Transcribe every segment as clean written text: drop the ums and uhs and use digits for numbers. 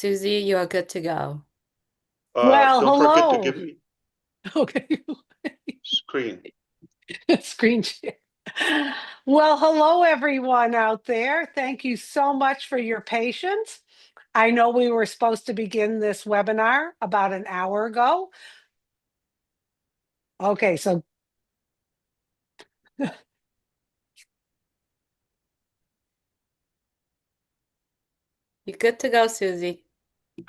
Susie, you are good to go. Well, Don't forget to hello. give me Okay. screen. Screen share. Well, hello, everyone out there. Thank you so much for your patience. I know we were supposed to begin this webinar about an hour ago. Okay, so You're good to go, Susie.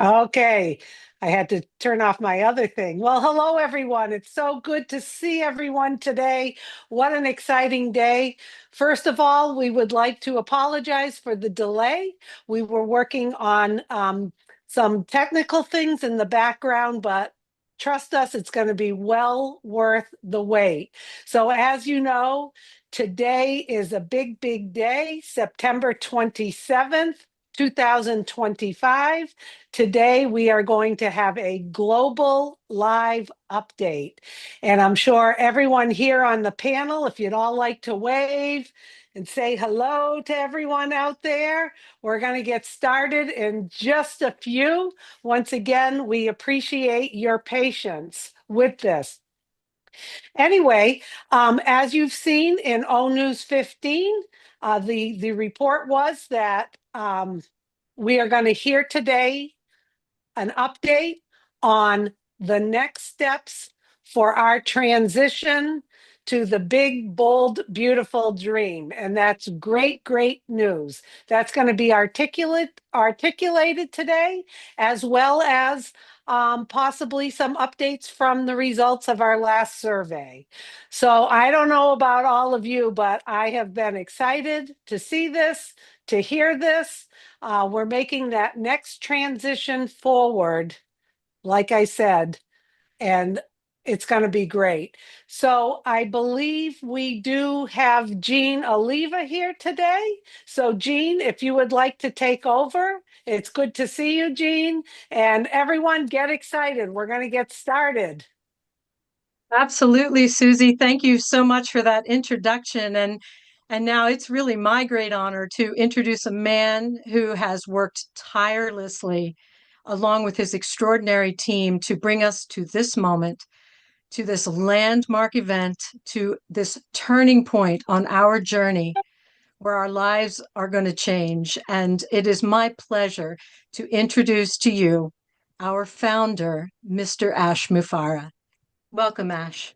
okay, I had to turn off my other thing. Well, hello, everyone. It's so good to see everyone today. What an exciting day. First of all, we would like to apologize for the delay. We were working on some technical things in the background, but trust us, it's going to be well worth the wait. So as you know, today is a big, big day, September 27th. 2025. Today, we are going to have a global live update. And I'm sure everyone here on the panel, if you'd all like to wave and say hello to everyone out there, we're going to get started in just a few. Once again, we appreciate your patience with this. Anyway, as you've seen in O News 15, the report was that we are going to hear today an update on the next steps for our transition to the big, bold, beautiful dream. And that's great, great news. That's going to be articulated today, as well as possibly some updates from the results of our last survey. So I don't know about all of you, but I have been excited to see this, to hear this. We're making that next transition forward, like I said, and it's going to be great. So I believe we do have Jean Oliva here today. So Jean, if you would like to take over, it's good to see you, Jean. And everyone get excited. We're going to get started. Absolutely, Susie. Thank you so much for that introduction. And now it's really my great honor to introduce a man who has worked tirelessly along with his extraordinary team to bring us to this moment, to this landmark event, to this turning point on our journey where our lives are going to change. And it is my pleasure to introduce to you our founder, Mr. Ash Mufareh. Welcome, Ash.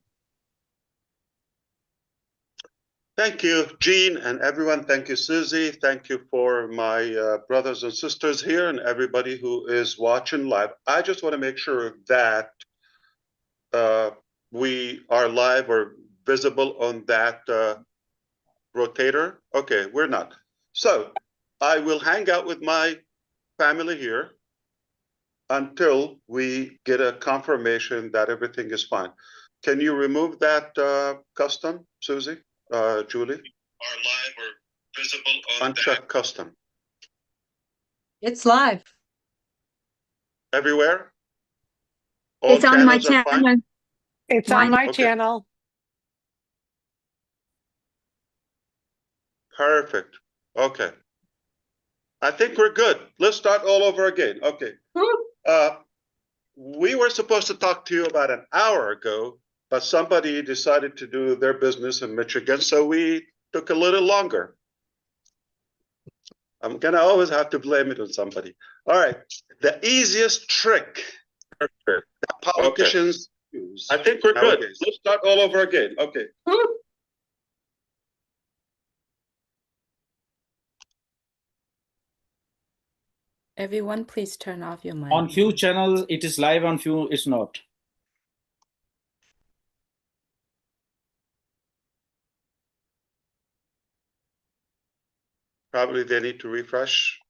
Thank you, Jean, and everyone. Thank you, Susie. Thank you for my brothers and sisters here and everybody who is watching live. I just want to make sure that we are live or visible on that rotator. Okay, we're not. So I will hang out with my family here until we get a confirmation that everything is fine. Can you remove that custom, Susie? Julie? Are live or visible on Uncheck custom. It's live. Everywhere? All It's on my channels are channel. fine? It's on my Okay. channel. Perfect. Okay. I think we're good. Let's start all over again. Okay. We were supposed to talk to you about an hour ago, but somebody decided to do their business in Michigan, so we took a little longer. I'm going to always have to blame it on somebody. All right. The easiest trick that politicians use. I think we're good. Let's start all over again. Okay. Everyone, please turn off your mic. On few channels, it is live, on few, it's not. Probably they need to refresh.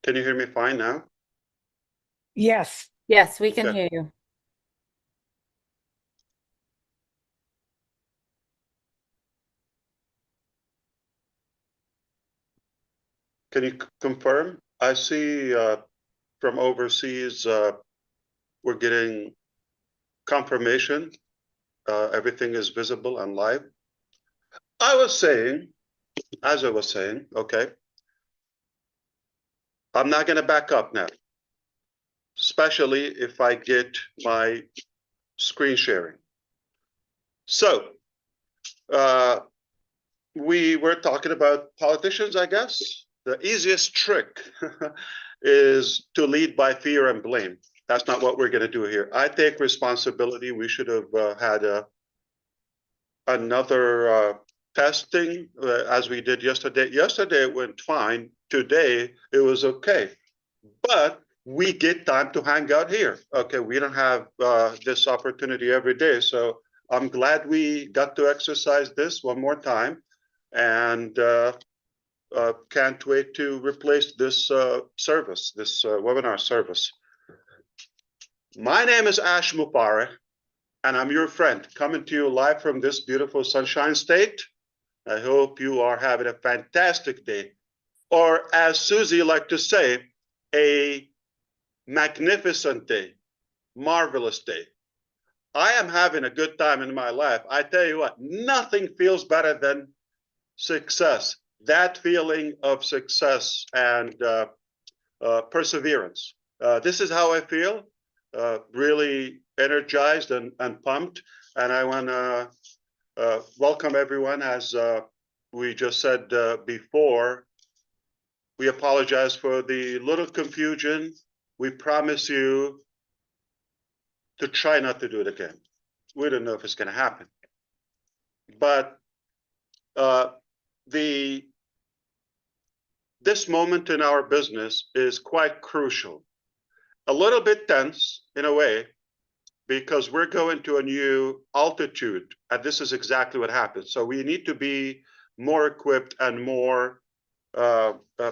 Can you hear me fine now? Yes. Yes, we can Okay. hear you. Can you confirm? I see from overseas, we're getting confirmation. Everything is visible and live. I was saying, as I was saying, okay, I'm not going to back up now, especially if I get my screen sharing. So we were talking about politicians, I guess. The easiest trick is to lead by fear and blame. That's not what we're going to do here. I take responsibility. We should have had another testing as we did yesterday. Yesterday it went fine. Today it was okay. But we get time to hang out here. Okay, we don't have this opportunity every day. So I'm glad we got to exercise this one more time, and can't wait to replace this service, this webinar service. My name is Ash Mufareh, and I'm your friend coming to you live from this beautiful Sunshine State. I hope you are having a fantastic day, or as Susie liked to say, a magnificent day, marvelous day. I am having a good time in my life. I tell you what, nothing feels better than success. That feeling of success and perseverance. This is how I feel, really energized and pumped. And I want to welcome everyone. As we just said before, we apologize for the little confusion. We promise you to try not to do it again. We don't know if it's going to happen. But this moment in our business is quite crucial. A little bit tense in a way, because we're going to a new altitude, and this is exactly what happens. So we need to be more equipped and more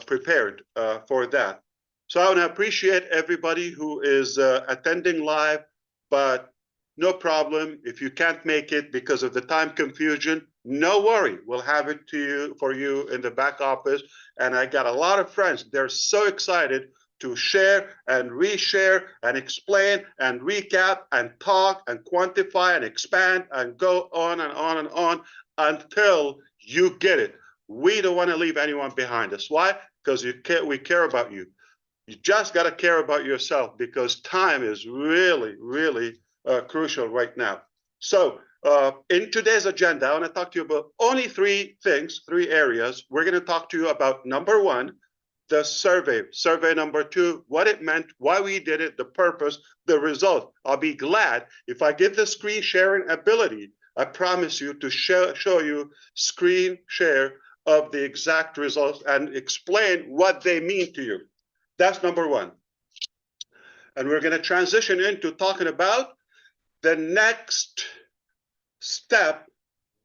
prepared for that. So I want to appreciate everybody who is attending live, but no problem if you can't make it because of the time confusion. No worry, we'll have it to you for you in the back office. And I got a lot of friends. They're so excited to share and reshare and explain and recap and talk and quantify and expand and go on and on and on until you get it. We don't want to leave anyone behind us. Why? Because we care about you. You just got to care about yourself, because time is really, really crucial right now. So in today's agenda, I want to talk to you about only three things, three areas. We're going to talk to you about number one, the survey number two, what it meant, why we did it, the purpose, the result. I'll be glad if I get the screen sharing ability. I promise you to show you screen share of the exact results and explain what they mean to you. That's number one. And we're going to transition into talking about the next step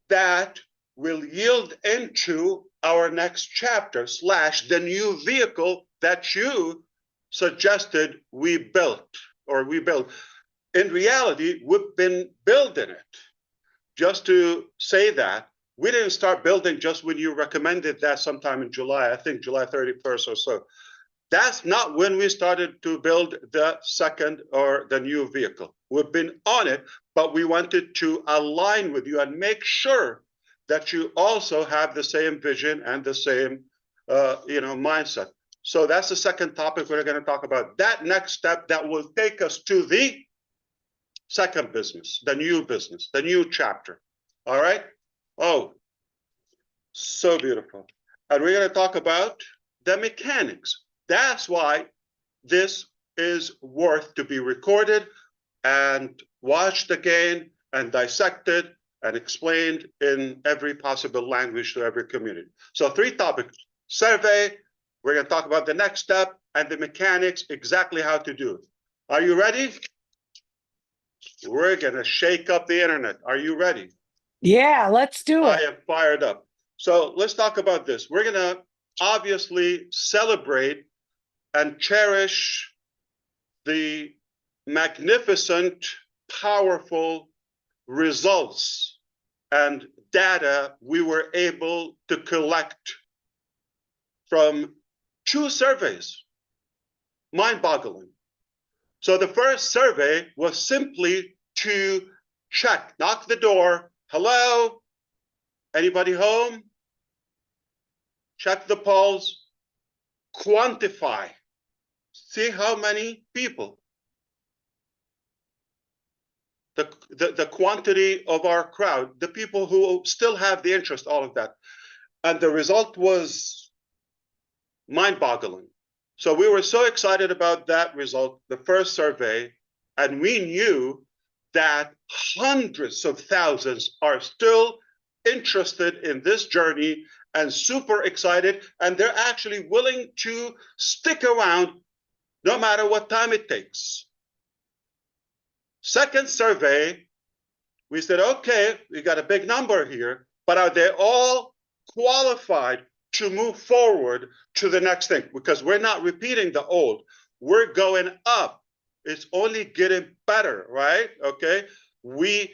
that will yield into our next chapter / the new vehicle that you suggested we built. In reality, we've been building it. Just to say that, we didn't start building just when you recommended that sometime in July, I think July 31st or so. That's not when we started to build the second or the new vehicle. We've been on it, but we wanted to align with you and make sure that you also have the same vision and the same mindset. So that's the second topic we're going to talk about. That next step that will take us to the second business, the new chapter. All right? Oh, so beautiful. And we're going to talk about the mechanics. That's why this is worth to be recorded and watched again and dissected and explained in every possible language to every community. So three topics: survey, we're going to talk about the next step, and the mechanics, exactly how to do it. Are you ready? We're going to shake up the internet. Are you ready? Yeah, let's do I it. am fired up. So let's talk about this. We're going to obviously celebrate and cherish the magnificent, powerful results and data we were able to collect from 2 surveys, mind-boggling. So the first survey was simply to check, knock the door, hello, anybody home? Check the polls, quantify, see how many people, the quantity of our crowd, the people who still have the interest, all of that. And the result was mind-boggling. So we were so excited about that result, the first survey, and we knew that hundreds of thousands are still interested in this journey and super excited, and they're actually willing to stick around no matter what time it takes. Second survey, we said, okay, we got a big number here, but are they all qualified to move forward to the next thing? Because we're not repeating the old, we're going up. It's only getting better, right? Okay, we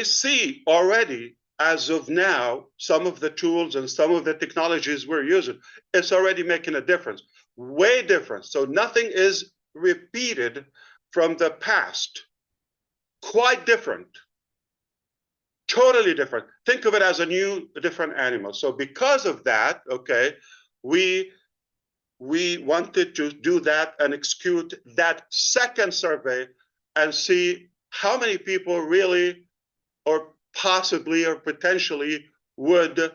see already, as of now, some of the tools and some of the technologies we're using, it's already making a difference, way different. So nothing is repeated from the past, quite different. Totally different. Think of it as a new, different animal. So because of that, okay, we wanted to do that and execute that second survey and see how many people really, or possibly, or potentially would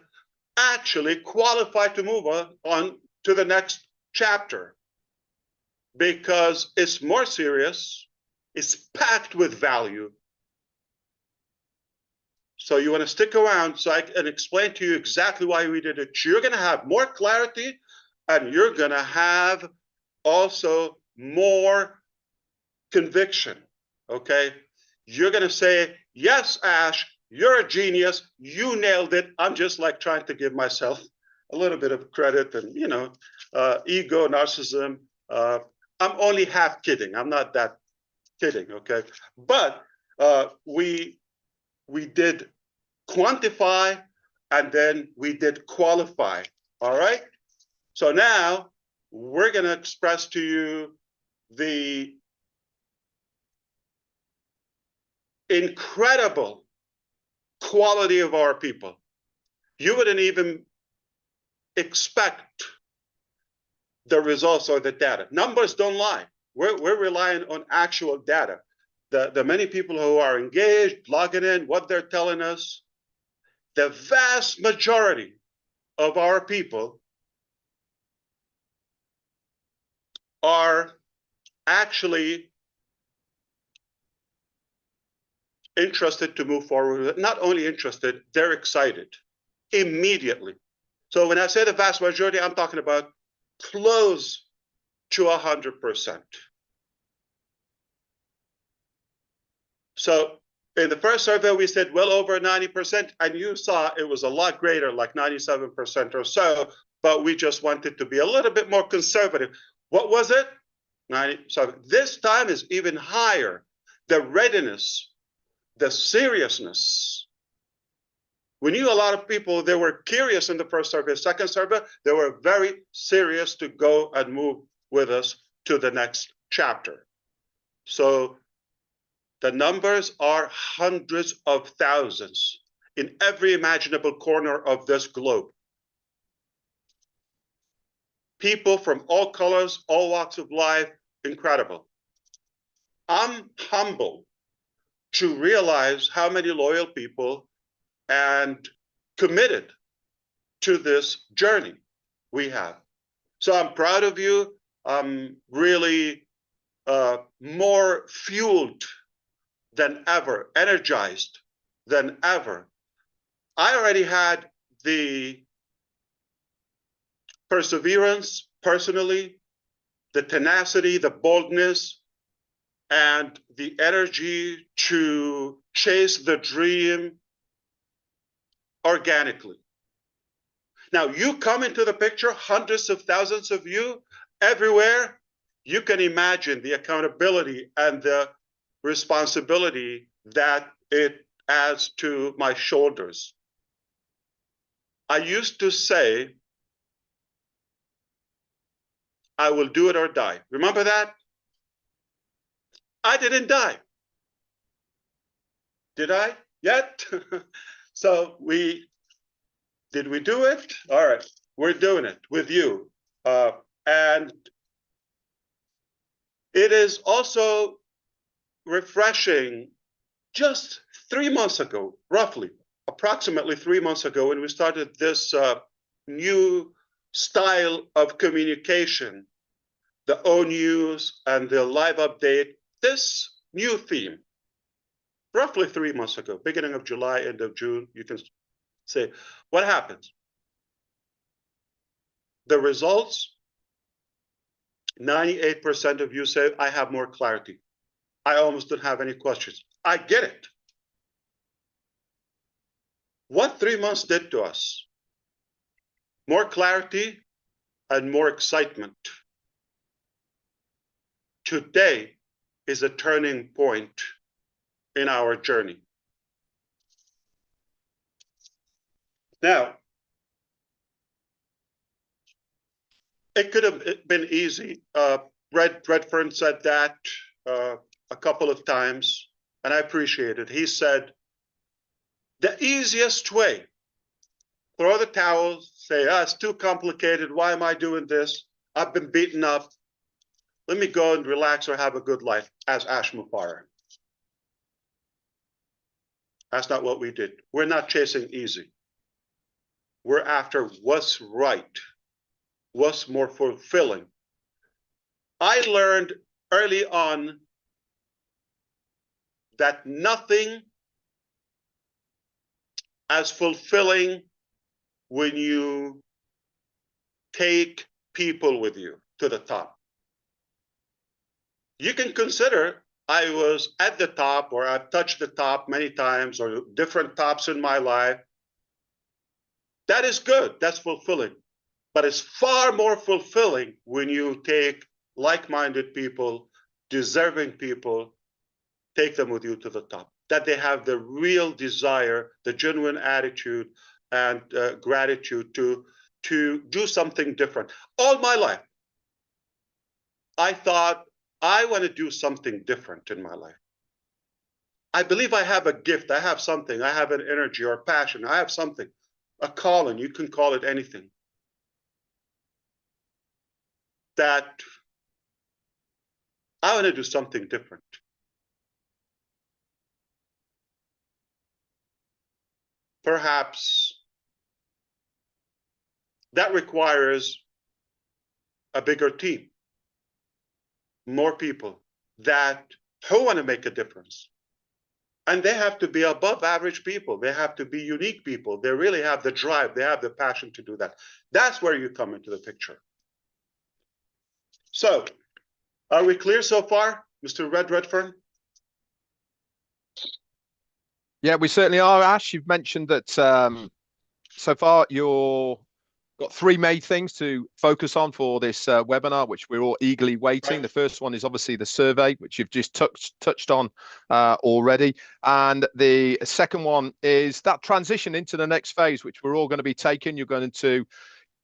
actually qualify to move on to the next chapter, because it's more serious, it's packed with value. So you want to stick around so I can explain to you exactly why we did it. You're going to have more clarity, and you're going to have also more conviction, okay? You're going to say, yes, Ash, you're a genius. You nailed it. I'm just like trying to give myself a little bit of credit and, ego, narcissism. I'm only half kidding. I'm not that kidding, okay? But we did quantify, and then we did qualify. All right. So now we're going to express to you the incredible quality of our people. You wouldn't even expect the results or the data. Numbers don't lie. We're relying on actual data. The many people who are engaged, logging in, what they're telling us, the vast majority of our people are actually interested to move forward. Not only interested, they're excited immediately. So when I say the vast majority, I'm talking about close to 100%. So in the first survey, we said well over 90%, and you saw it was a lot greater, like 97% or so, but we just wanted to be a little bit more conservative. What was it? 90. So this time is even higher. The readiness, the seriousness. We knew a lot of people, they were curious in the first survey. Second survey, they were very serious to go and move with us to the next chapter. So the numbers are hundreds of thousands in every imaginable corner of this globe. People from all colors, all walks of life, incredible. I'm humbled to realize how many loyal people and committed to this journey we have. So I'm proud of you. I'm really more fueled than ever, energized than ever. I already had the perseverance personally, the tenacity, the boldness, and the energy to chase the dream organically. Now, you come into the picture, hundreds of thousands of you everywhere. You can imagine the accountability and the responsibility that it adds to my shoulders. I used to say I will do it or die. Remember that? I didn't die. Did I yet? So did we do it? All right, we're doing it with you. And it is also refreshing. Just 3 months ago, roughly, approximately 3 months ago, when we started this new style of communication, the O News and the live update, this new theme, roughly 3 months ago, beginning of July, end of June, you can say, what happens? The results, 98% of you say, I have more clarity. I almost don't have any questions. I get it. What 3 months did to us? More clarity and more excitement. Today is a turning point in our journey. Now, it could have been easy. Redfern said that a couple of times, and I appreciate it. He said, the easiest way, throw the towel, say, it's too complicated. Why am I doing this? I've been beaten up. Let me go and relax or have a good life, as Ash Mufareh. That's not what we did. We're not chasing easy. We're after what's right, what's more fulfilling. I learned early on that nothing as fulfilling when you take people with you to the top. You can consider I was at the top, or I've touched the top many times, or different tops in my life. That is good, that's fulfilling. But it's far more fulfilling when you take like-minded people, deserving people, take them with you to the top. That they have the real desire, the genuine attitude and gratitude to do something different. All my life, I thought, I want to do something different in my life. I believe I have a gift. I have something. I have an energy or passion. I have something, a calling. You can call it anything. That I want to do something different. Perhaps that requires a bigger team, more people that who want to make a difference. And they have to be above average people. They have to be unique people. They really have the drive. They have the passion to do that. That's where you come into the picture. So, are we clear so far, Mr. Redfern? Yeah, we certainly are, Ash. You've mentioned that so far you've got three main things to focus on for this webinar, which we're all eagerly waiting. Right. The first one is obviously the survey, which you've just touched on already. And the second one is that transition into the next phase, which we're all going to be taking. You're going to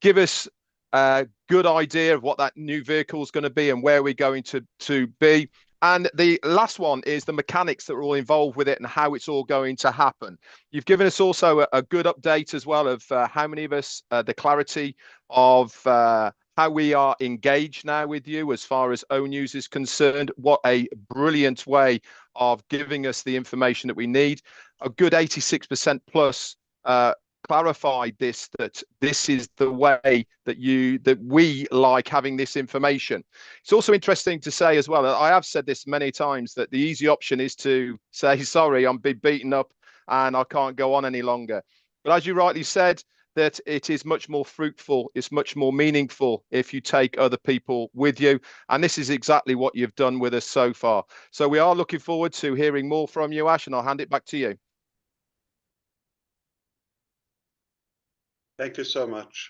give us a good idea of what that new vehicle is going to be and where we're going to be. And the last one is the mechanics that are all involved with it and how it's all going to happen. You've given us also a good update as well of how many of us, the clarity of how we are engaged now with you as far as O News is concerned. What a brilliant way of giving us the information that we need. A good 86% plus clarified that this is the way that we like having this information. It's also interesting to say as well, I have said this many times, that the easy option is to say, sorry, I'm beaten up and I can't go on any longer. But as you rightly said, that it is much more fruitful, it's much more meaningful if you take other people with you. And this is exactly what you've done with us so far. So we are looking forward to hearing more from you, Ash, and I'll hand it back to you. Thank you so much.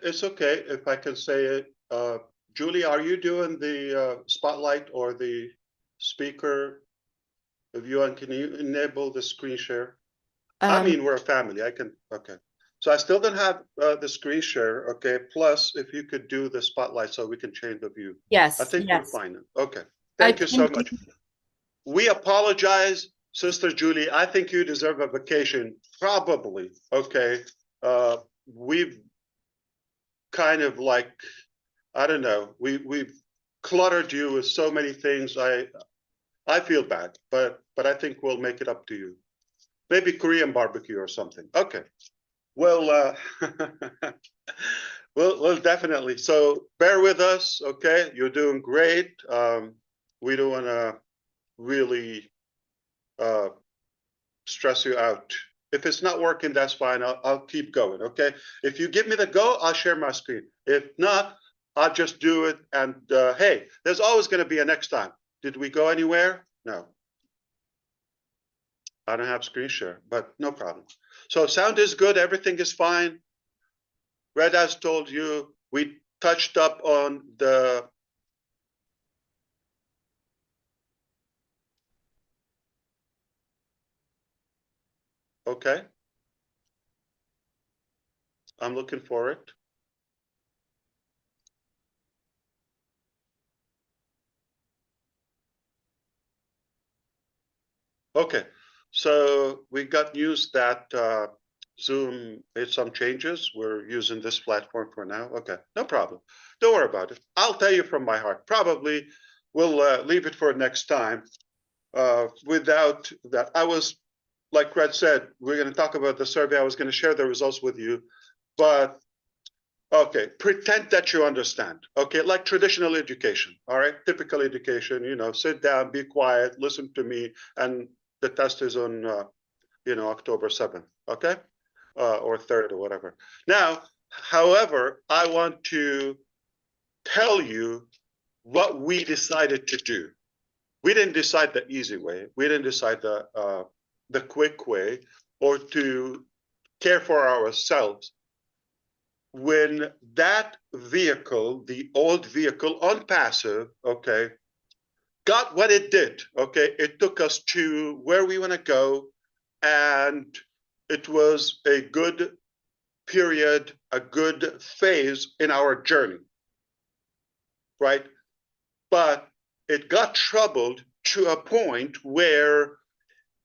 It's okay if I can say it. Julie, are you doing the spotlight or the speaker view? And can you enable the screen share? I mean, we're a family. I can, okay. So I still don't have the screen share. Okay. Plus, if you could do the spotlight so we can change the view. I Yes, think we're yes. fine. Okay. I Thank you so pinned much. you. We apologize, Sister Julie. I think you deserve a vacation. Probably. Okay. We've kind of like, I don't know, we've cluttered you with so many things. I feel bad, but I think we'll make it up to you. Maybe Korean barbecue or something. Okay. Well, we'll definitely. So bear with us, okay? You're doing great. We don't want to really stress you out. If it's not working, that's fine. I'll keep going, okay? If you give me the go, I'll share my screen. If not, I'll just do it. And hey, there's always going to be a next time. Did we go anywhere? No. I don't have screen share, but no problem. So sound is good. Everything is fine. Red has told you, we touched up on the okay. I'm looking for it. Okay, so we got news that Zoom made some changes. We're using this platform for now. Okay, no problem. Don't worry about it. I'll tell you from my heart. Probably we'll leave it for next time. Without that, I was, like Red said, we're going to talk about the survey. I was going to share the results with you, but okay, pretend that you understand. Okay, like traditional education. All right, typical education. You know, sit down, be quiet, listen to me, and the test is on, October 7th. Okay, or 3rd or whatever. Now, however, I want to tell you what we decided to do. We didn't decide the easy way. We didn't decide the quick way, or to care for ourselves. When that vehicle, the old vehicle on passive, okay, got what it did, okay, it took us to where we want to go, and it was a good period, a good phase in our journey, right? But it got troubled to a point where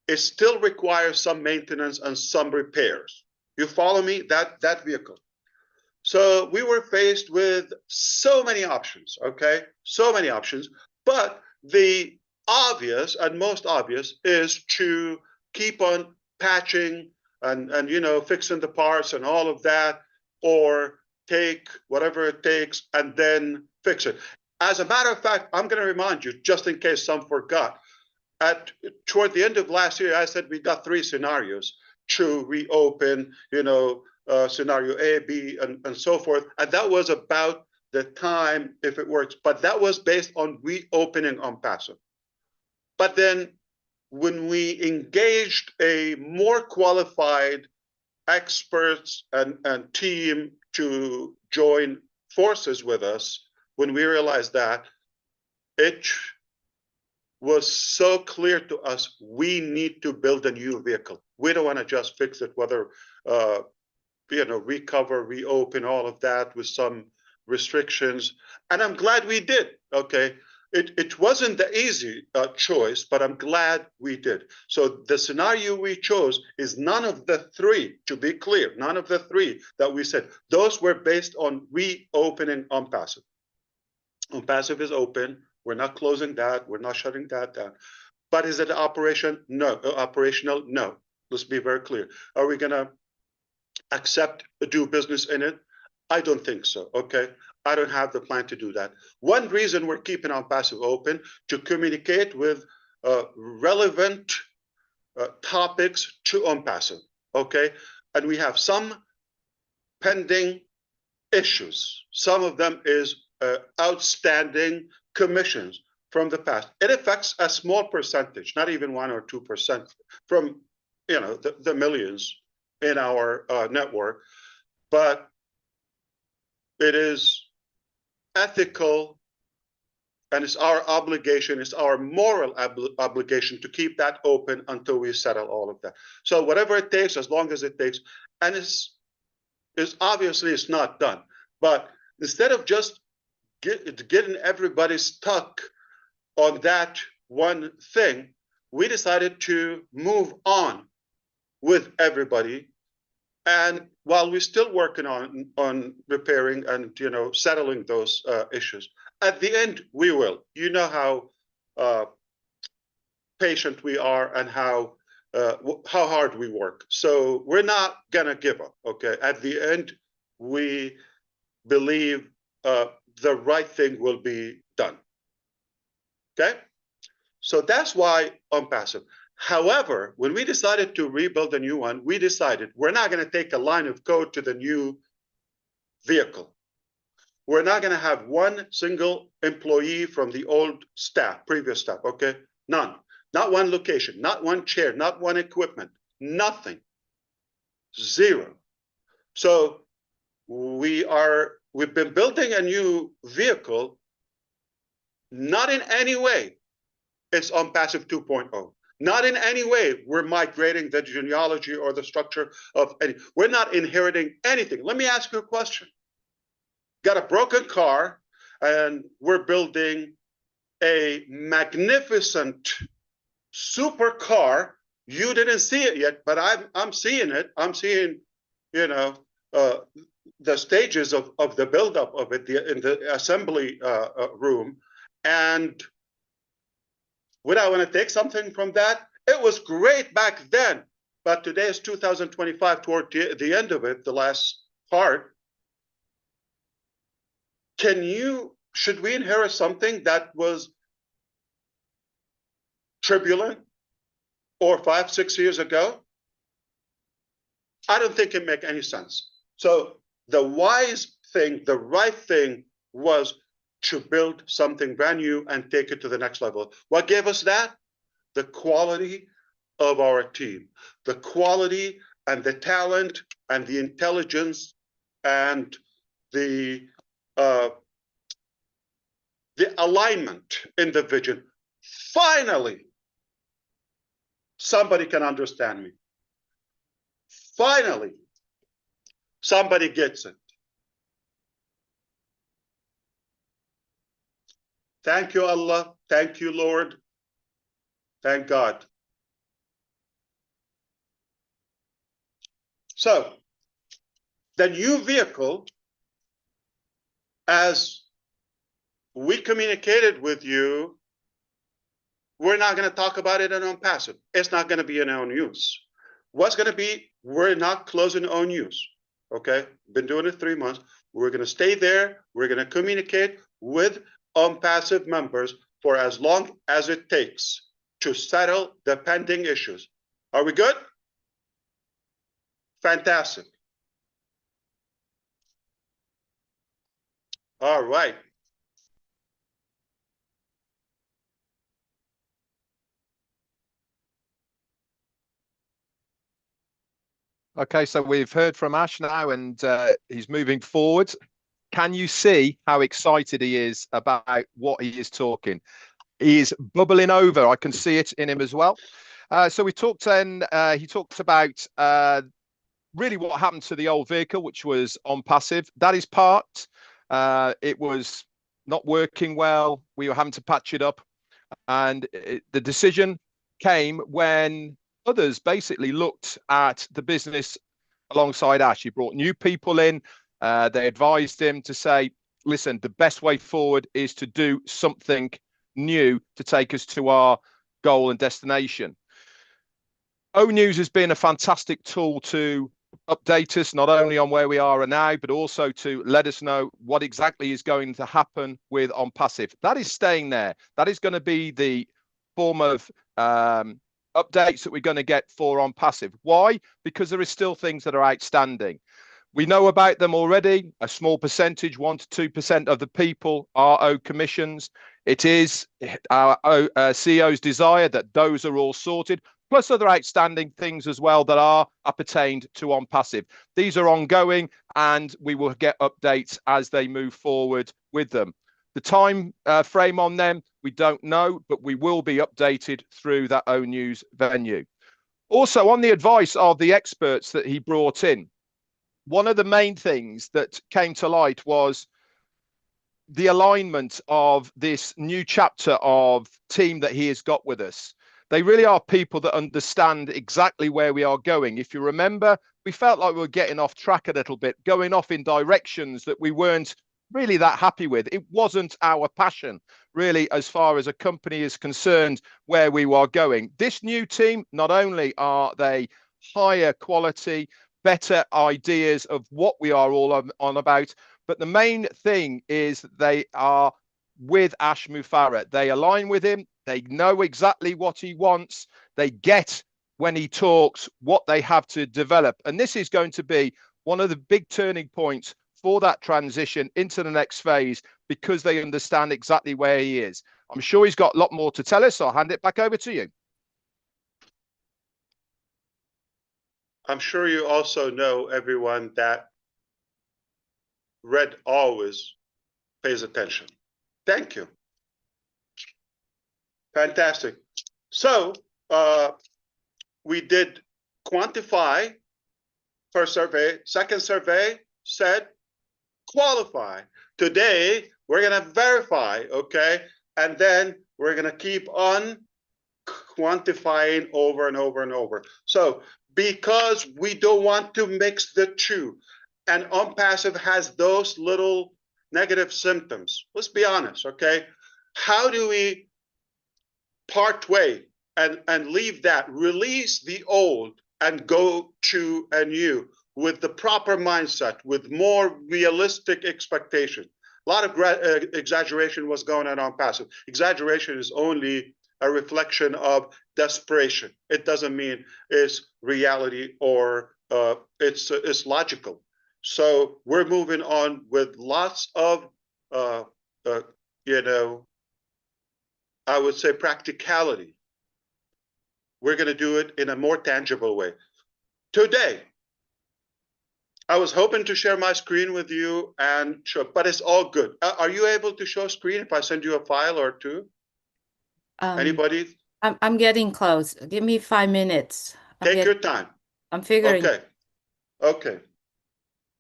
it still requires some maintenance and some repairs. You follow me? That vehicle. So we were faced with so many options, okay? So many options. But the obvious and most obvious is to keep on patching and fixing the parts and all of that, or take whatever it takes and then fix it. As a matter of fact, I'm going to remind you, just in case some forgot, toward the end of last year, I said we got 3 scenarios to reopen, scenario A, B, and so forth. And that was about the time, if it works, but that was based on reopening on passive. But then when we engaged a more qualified experts and team to join forces with us, when we realized that, it was so clear to us, we need to build a new vehicle. We don't want to just fix it, whether recover, reopen, all of that with some restrictions. And I'm glad we did. Okay, it wasn't the easy choice, but I'm glad we did. So the scenario we chose is none of the 3, to be clear, none of the 3 that we said. Those were based on reopening on passive. On passive is open. We're not closing that. We're not shutting that down. But is it operation? No. Operational? No. Let's be very clear. Are we going to do business in it? I don't think so. Okay. I don't have the plan to do that. One reason we're keeping on passive open, to communicate with relevant topics to on passive. Okay. And we have some pending issues. Some of them is outstanding commissions from the past. It affects a small percentage, not even 1 or 2% from the millions in our network, but it is ethical, and it's our obligation, it's our moral obligation to keep that open until we settle all of that. So whatever it takes, as long as it takes, and it's is obviously it's not done. But instead of just getting everybody stuck on that one thing, we decided to move on with everybody. And while we're still working on repairing and settling those issues, at the end we will. You know how patient we are and how hard we work. So we're not gonna give up. Okay. At the end, we believe the right thing will be done. Okay. So that's why I'm passive. However, when we decided to rebuild a new one, we decided we're not going to take a line of code to the new vehicle. We're not going to have one single employee from the old staff, previous staff, okay? None. Not one location, not one chair, not one equipment, nothing. Zero. So we've been building a new vehicle, not in any way it's on passive 2.0. Not in any way we're migrating the genealogy or the structure of any. We're not inheriting anything. Let me ask you a question. Got a broken car, and we're building a magnificent super car. You didn't see it yet, but I'm seeing it. I'm seeing, the stages of the buildup of it in the assembly room, and would I want to take something from that? It was great back then, but today is 2025, toward the end of it, the last part. Should we inherit something that was turbulent or 5, 6 years ago? I don't think it makes any sense. So the wise thing, the right thing was to build something brand new and take it to the next level. What gave us that? The quality of our team, the quality and the talent and the intelligence and the alignment in the vision. Finally, somebody can understand me. Finally, somebody gets it. Thank you, Allah. Thank you, Lord. Thank God. So, the new vehicle, as we communicated with you, we're not going to talk about it in on passive. It's not going to be in on use. What's going to be, we're not closing on use. Okay? Been doing it 3 months. We're going to stay there. We're going to communicate with passive members for as long as it takes to settle the pending issues. Are we good? Fantastic. All right. Okay, so we've heard from Ash now, and he's moving forward. Can you see how excited he is about what he is talking? He is bubbling over. I can see it in him as well. So we talked then, he talked about really what happened to the old vehicle, which was on passive. That is parked. It was not working well. We were having to patch it up. And the decision came when others basically looked at the business alongside Ash. He brought new people in. They advised him to say, listen, the best way forward is to do something new to take us to our goal and destination. O News has been a fantastic tool to update us, not only on where we are now, but also to let us know what exactly is going to happen with on passive. That is staying there. That is going to be the form of updates that we're going to get for on passive. Why? Because there is still things that are outstanding. We know about them already. A small percentage, 1 to 2% of the people are owed commissions. It is our CEO's desire that those are all sorted, plus other outstanding things as well that are appertained to on passive. These are ongoing, and we will get updates as they move forward with them. The time frame on them, we don't know, but we will be updated through that O News venue. Also, on the advice of the experts that he brought in, one of the main things that came to light was the alignment of this new chapter of team that he has got with us. They really are people that understand exactly where we are going. If you remember, we felt like we were getting off track a little bit, going off in directions that we weren't really that happy with. It wasn't our passion, really, as far as a company is concerned, where we are going. This new team, not only are they higher quality, better ideas of what we are all on about, but the main thing is they are with Ash Mufareh. They align with him. They know exactly what he wants. They get when he talks what they have to develop. And this is going to be one of the big turning points for that transition into the next phase, because they understand exactly where he is. I'm sure he's got a lot more to tell us, so I'll hand it back over to you. I'm sure you also know, everyone, that Red always pays attention. Thank you. Fantastic. So we did quantify first survey. Second survey said qualify. Today, we're going to verify, okay? And then we're going to keep on quantifying over and over and over. So because we don't want to mix the two, and unpassive has those little negative symptoms, let's be honest, okay? How do we part way and leave that, release the old and go to a new with the proper mindset, with more realistic expectation? A lot of exaggeration was going on passive. Exaggeration is only a reflection of desperation. It doesn't mean it's reality or it's logical. So we're moving on with lots of, I would say practicality. We're going to do it in a more tangible way. Today, I was hoping to share my screen with you and show, but it's all good. Are you able to show screen if I send you a file or two? Anybody? I'm getting close. Give me 5 minutes. Take your time. I'm figuring. Okay. Okay.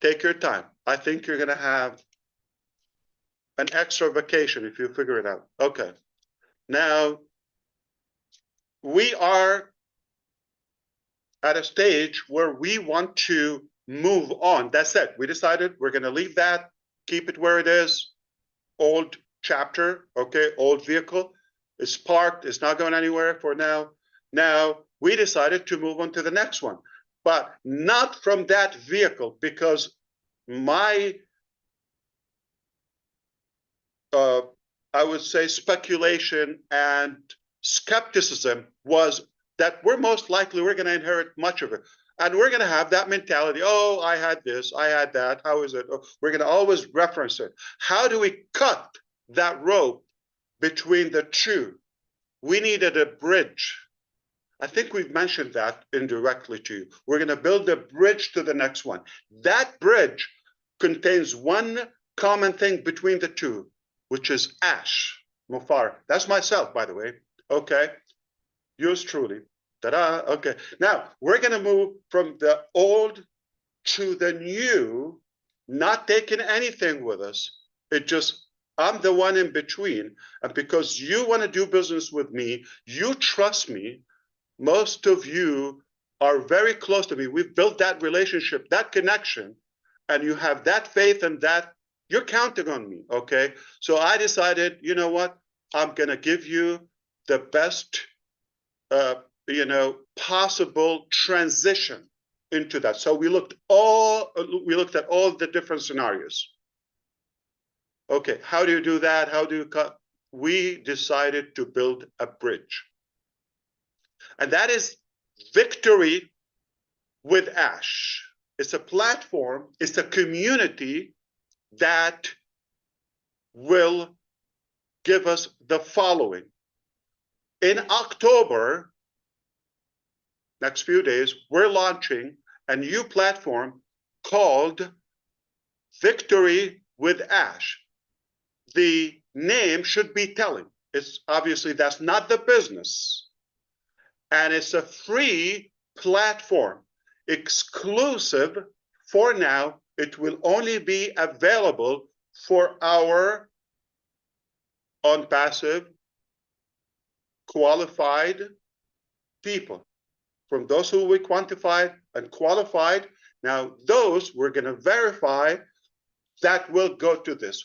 Take your time. I think you're going to have an extra vacation if you figure it out. Okay. Now, we are at a stage where we want to move on. That's it. We decided we're going to leave that, keep it where it is. Old chapter, okay, old vehicle. It's parked. It's not going anywhere for now. Now, we decided to move on to the next one, but not from that vehicle, because my, I would say, speculation and skepticism was that we're most likely we're going to inherit much of it. And we're going to have that mentality. Oh, I had this, I had that. How is it? Oh, we're going to always reference it. How do we cut that rope between the two? We needed a bridge. I think we've mentioned that indirectly to you. We're going to build a bridge to the next one. That bridge contains one common thing between the two, which is Ash Mufareh. That's myself, by the way. Okay. Yours truly. Ta-da. Okay. Now, we're going to move from the old to the new, not taking anything with us. It just, I'm the one in between. And because you want to do business with me, you trust me. Most of you are very close to me. We've built that relationship, that connection, and you have that faith and that you're counting on me, okay? So I decided, you know what? I'm going to give you the best, possible transition into that. So we looked at all the different scenarios. Okay, how do you do that? How do you cut? We decided to build a bridge. And that is Victory with Ash. It's a platform, it's a community that will give us the following. In October, next few days, we're launching a new platform called Victory with Ash. The name should be telling. It's obviously that's not the business. And it's a free platform, exclusive for now, it will only be available for our on-passive qualified people. From those who we quantified and qualified, now those we're going to verify that will go to this.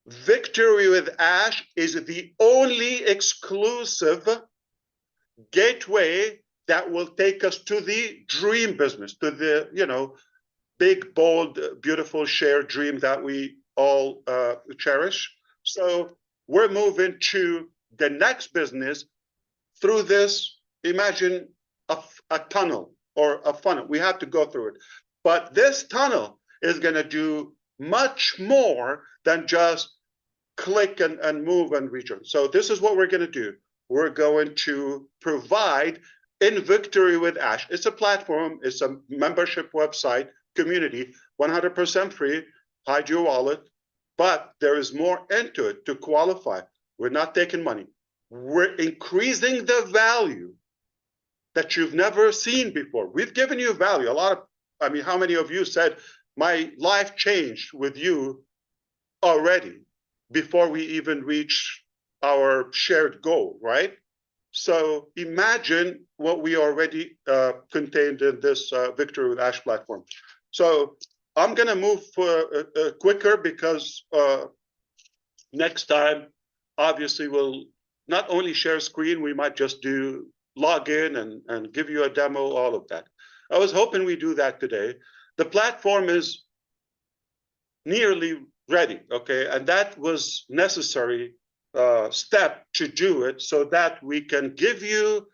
Victory with Ash is the only exclusive gateway that will take us to the dream business, to the, you know, big, bold, beautiful shared dream that we all cherish. So we're moving to the next business through this. Imagine a tunnel or a funnel. We have to go through it. But this tunnel is going to do much more than just click and move and return. So this is what we're going to do. We're going to provide in Victory with Ash. It's a platform. It's a membership website, community, 100% free. Hide your wallet. But there is more into it to qualify. We're not taking money. We're increasing the value that you've never seen before. We've given you value. I mean, how many of you said, my life changed with you already before we even reach our shared goal, right? So imagine what we already contained in this Victory with Ash platform. So I'm going to move quicker because next time, obviously, we'll not only share screen, we might just do log in and give you a demo, all of that. I was hoping we do that today. The platform is nearly ready, okay? And that was necessary step to do it so that we can give you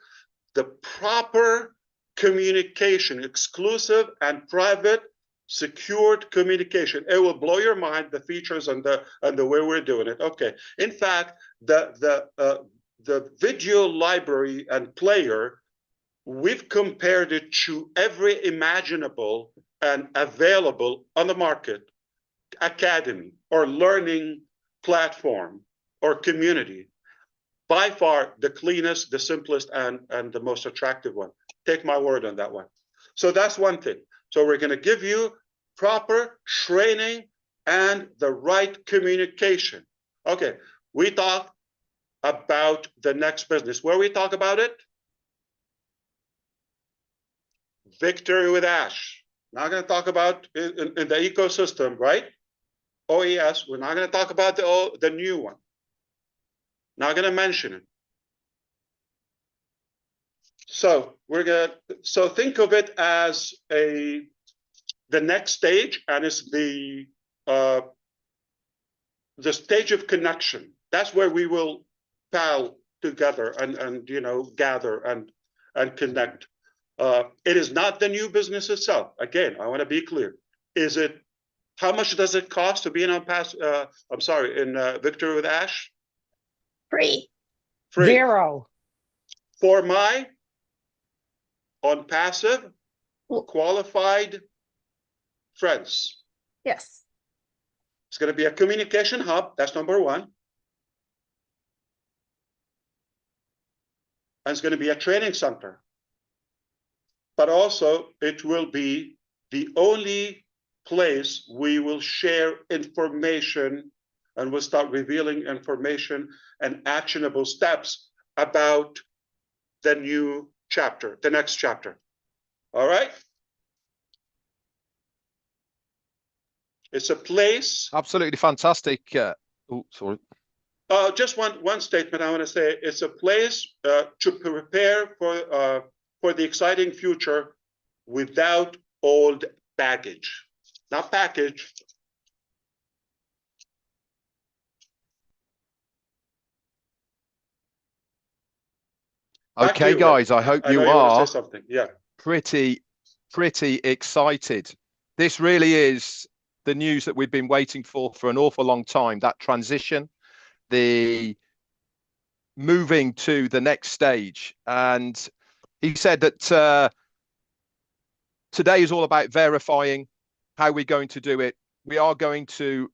the proper communication, exclusive and private, secured communication. It will blow your mind, the features and the way we're doing it. Okay. In fact, the video library and player, we've compared it to every imaginable and available on the market academy or learning platform or community. By far the cleanest, the simplest, and the most attractive one. Take my word on that one. So that's one thing. So we're going to give you proper training and the right communication. Okay, we talk about the next business. Where we talk about it? Victory with Ash. Not going to talk about in the ecosystem, right? OES. We're not going to talk about the new one. Not going to mention it. So think of it as the next stage, and it's the stage of connection. That's where we will pal together and you know, gather and connect. It is not the new business itself. Again, I want to be clear. Is it? How much does it cost to be in Victory with Ash? Free. Free. 0. For my on passive qualified friends. Yes. It's going to be a communication hub. That's number one. And it's going to be a training center. But also, it will be the only place we will share information, and we'll start revealing information and actionable steps about the new chapter, the next chapter. All right? It's a place. Absolutely fantastic. Oh, sorry. Just one statement I want to say. It's a place to prepare for the exciting future without old baggage. Not package. Okay, you, guys, I hope you want to are say something. Yeah. pretty excited. This really is the news that we've been waiting for an awful long time. That transition, the moving to the next stage. And he said that today is all about verifying how we're going to do it. We are going to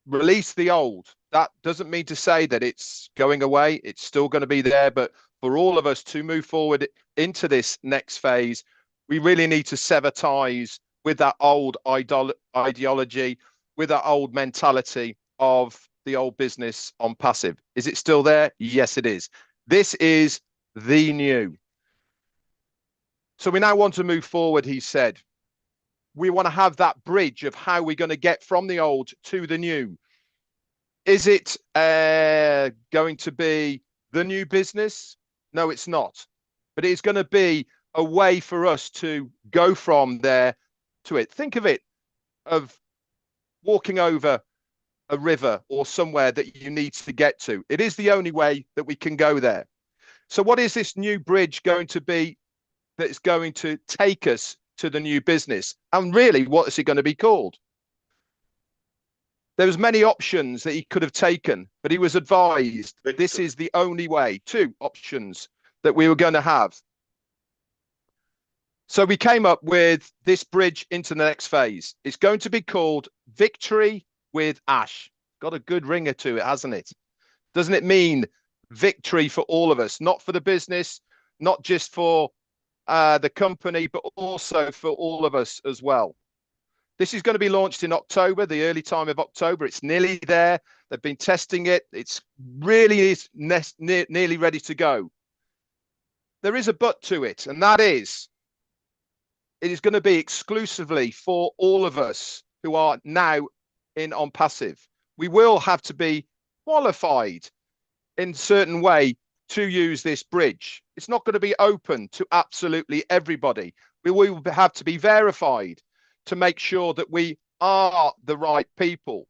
release the old. That doesn't mean to say that it's going away. It's still going to be there. But for all of us to move forward into this next phase, We really need to sever ties with that old ideology, with that old mentality of the old business on passive. Is it still there? Yes, it is. This is the new. So we now want to move forward, he said. We want to have that bridge of how we're going to get from the old to the new. Is it going to be the new business? No, it's not. But it's going to be a way for us to go from there to it. Think of it of walking over a river or somewhere that you need to get to. It is the only way that we can go there. So what is this new bridge going to be that's going to take us to the new business? And really, what is it going to be called? There was many options that he could have taken, but he was advised this is the only way. 2 options that we were going to have. So we came up with this bridge into the next phase. It's going to be called Victory with Ash. Got a good ringer to it, hasn't it? Doesn't it mean victory for all of us, not for the business, not just for the company, but also for all of us as well? This is going to be launched in October, the early time of October. It's nearly there. They've been testing it. It's really nearly ready to go. There is a but to it, and that is it is going to be exclusively for all of us who are now in on passive. We will have to be qualified in a certain way to use this bridge. It's not going to be open to absolutely everybody. We will have to be verified to make sure that we are the right people.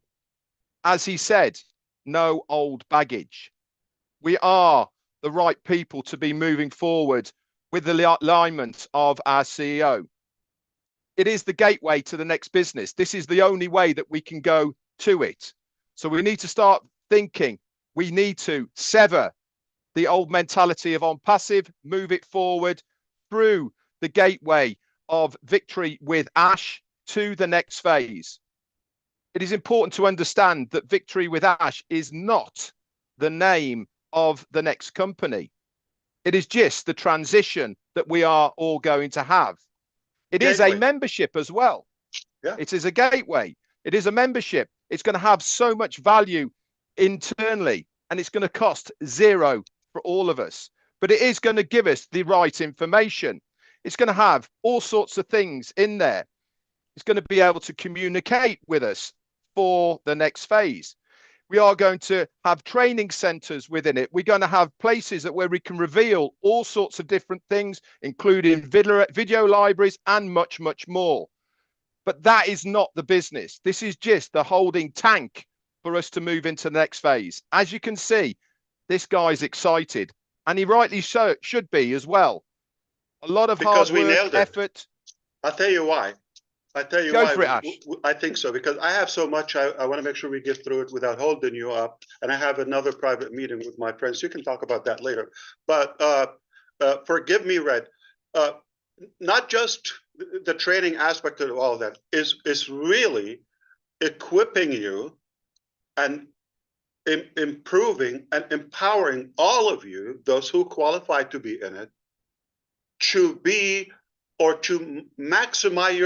As he said, no old baggage. We are the right people to be moving forward with the alignment of our CEO. It is the gateway to the next business. This is the only way that we can go to it. So we need to start thinking. We need to sever the old mentality of on passive, move it forward through the gateway of Victory with Ash to the next phase. It is important to understand that Victory with Ash is not the name of the next company. It is just the transition that we are all going to have. It is a membership as well. Yeah. It is a gateway. It is a membership. It's going to have so much value internally, and it's going to cost 0 for all of us. But it is going to give us the right information. It's going to have all sorts of things in there. It's going to be able to communicate with us for the next phase. We are going to have training centers within it. We're going to have places where we can reveal all sorts of different things, including video libraries and much, much more. But that is not the business. This is just the holding tank for us to move into the next phase. As you can see, this guy's excited, and he rightly so should be as well. A lot of hard work, effort. I'll tell you why. I tell you Go why. for it, Ash. I think so, because I have so much. I want to make sure we get through it without holding you up. And I have another private meeting with my friends. You can talk about that later. But forgive me, Red. Not just the training aspect of all of that is really equipping you and improving and empowering all of you, those who qualify to be in it, to be or to maximize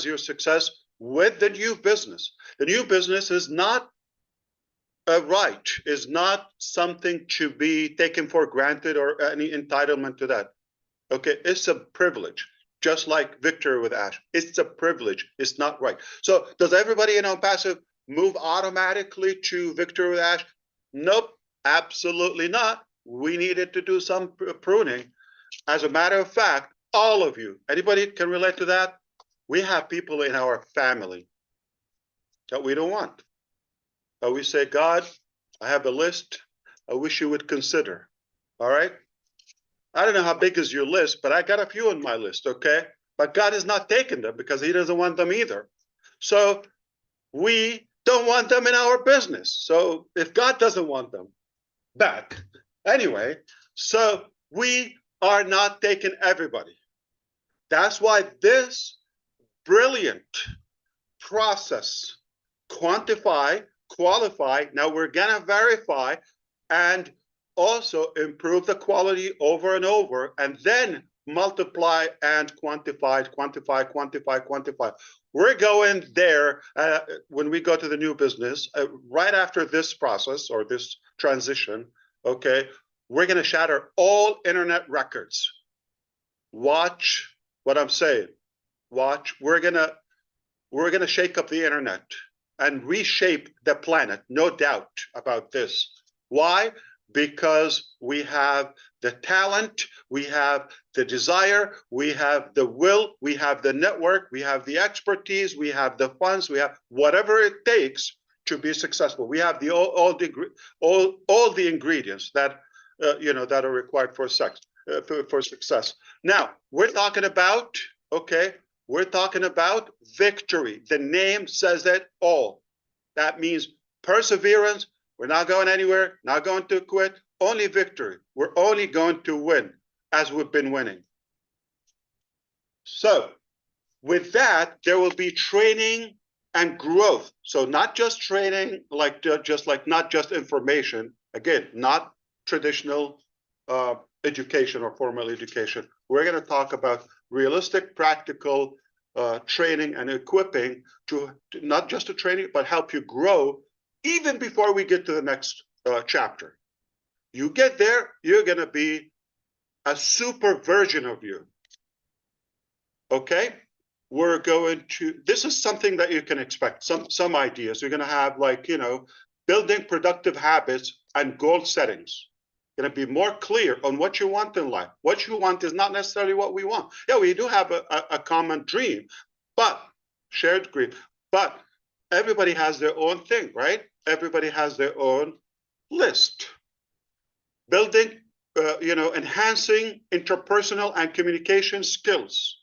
your success with the new business. The new business is not a right, is not something to be taken for granted or any entitlement to that. Okay, it's a privilege, just like Victory with Ash. It's a privilege, it's not right. So does everybody in on passive move automatically to Victory with Ash? Nope, absolutely not. We needed to do some pruning. As a matter of fact, all of you, anybody can relate to that? We have people in our family that we don't want. But we say, God, I have a list I wish you would consider. All right? I don't know how big is your list, but I got a few on my list, okay? But God is not taking them because he doesn't want them either. So we don't want them in our business. So if God doesn't want them back, anyway, so we are not taking everybody. That's why this brilliant process, quantify, qualify, now we're gonna verify and also improve the quality over and over, and then multiply and quantify, quantify, quantify, quantify. We're going there when we go to the new business, right after this process or this transition, okay, we're going to shatter all internet records. Watch what I'm saying. Watch. We're gonna shake up the internet and reshape the planet. No doubt about this. Why? Because we have the talent, we have the desire, we have the will, we have the network, we have the expertise, we have the funds, we have whatever it takes to be successful. We have all the ingredients that that are required for success. Now we're talking about we're talking about victory. The name says it all. That means perseverance. We're not going anywhere, not going to quit, only victory. We're only going to win as we've been winning. So with that, there will be training and growth. So not just training, not just information. Again, not traditional education or formal education. We're going to talk about realistic, practical training and equipping to not just to training, but help you grow even before we get to the next chapter. You get there, you're going to be a super version of you. Okay? We're going to, this is something that you can expect, some ideas. We're going to have building productive habits and goal settings. Going to be more clear on what you want in life. What you want is not necessarily what we want. Yeah, we do have a common dream, but shared dream. But everybody has their own thing, right? Everybody has their own list. Building, enhancing interpersonal and communication skills.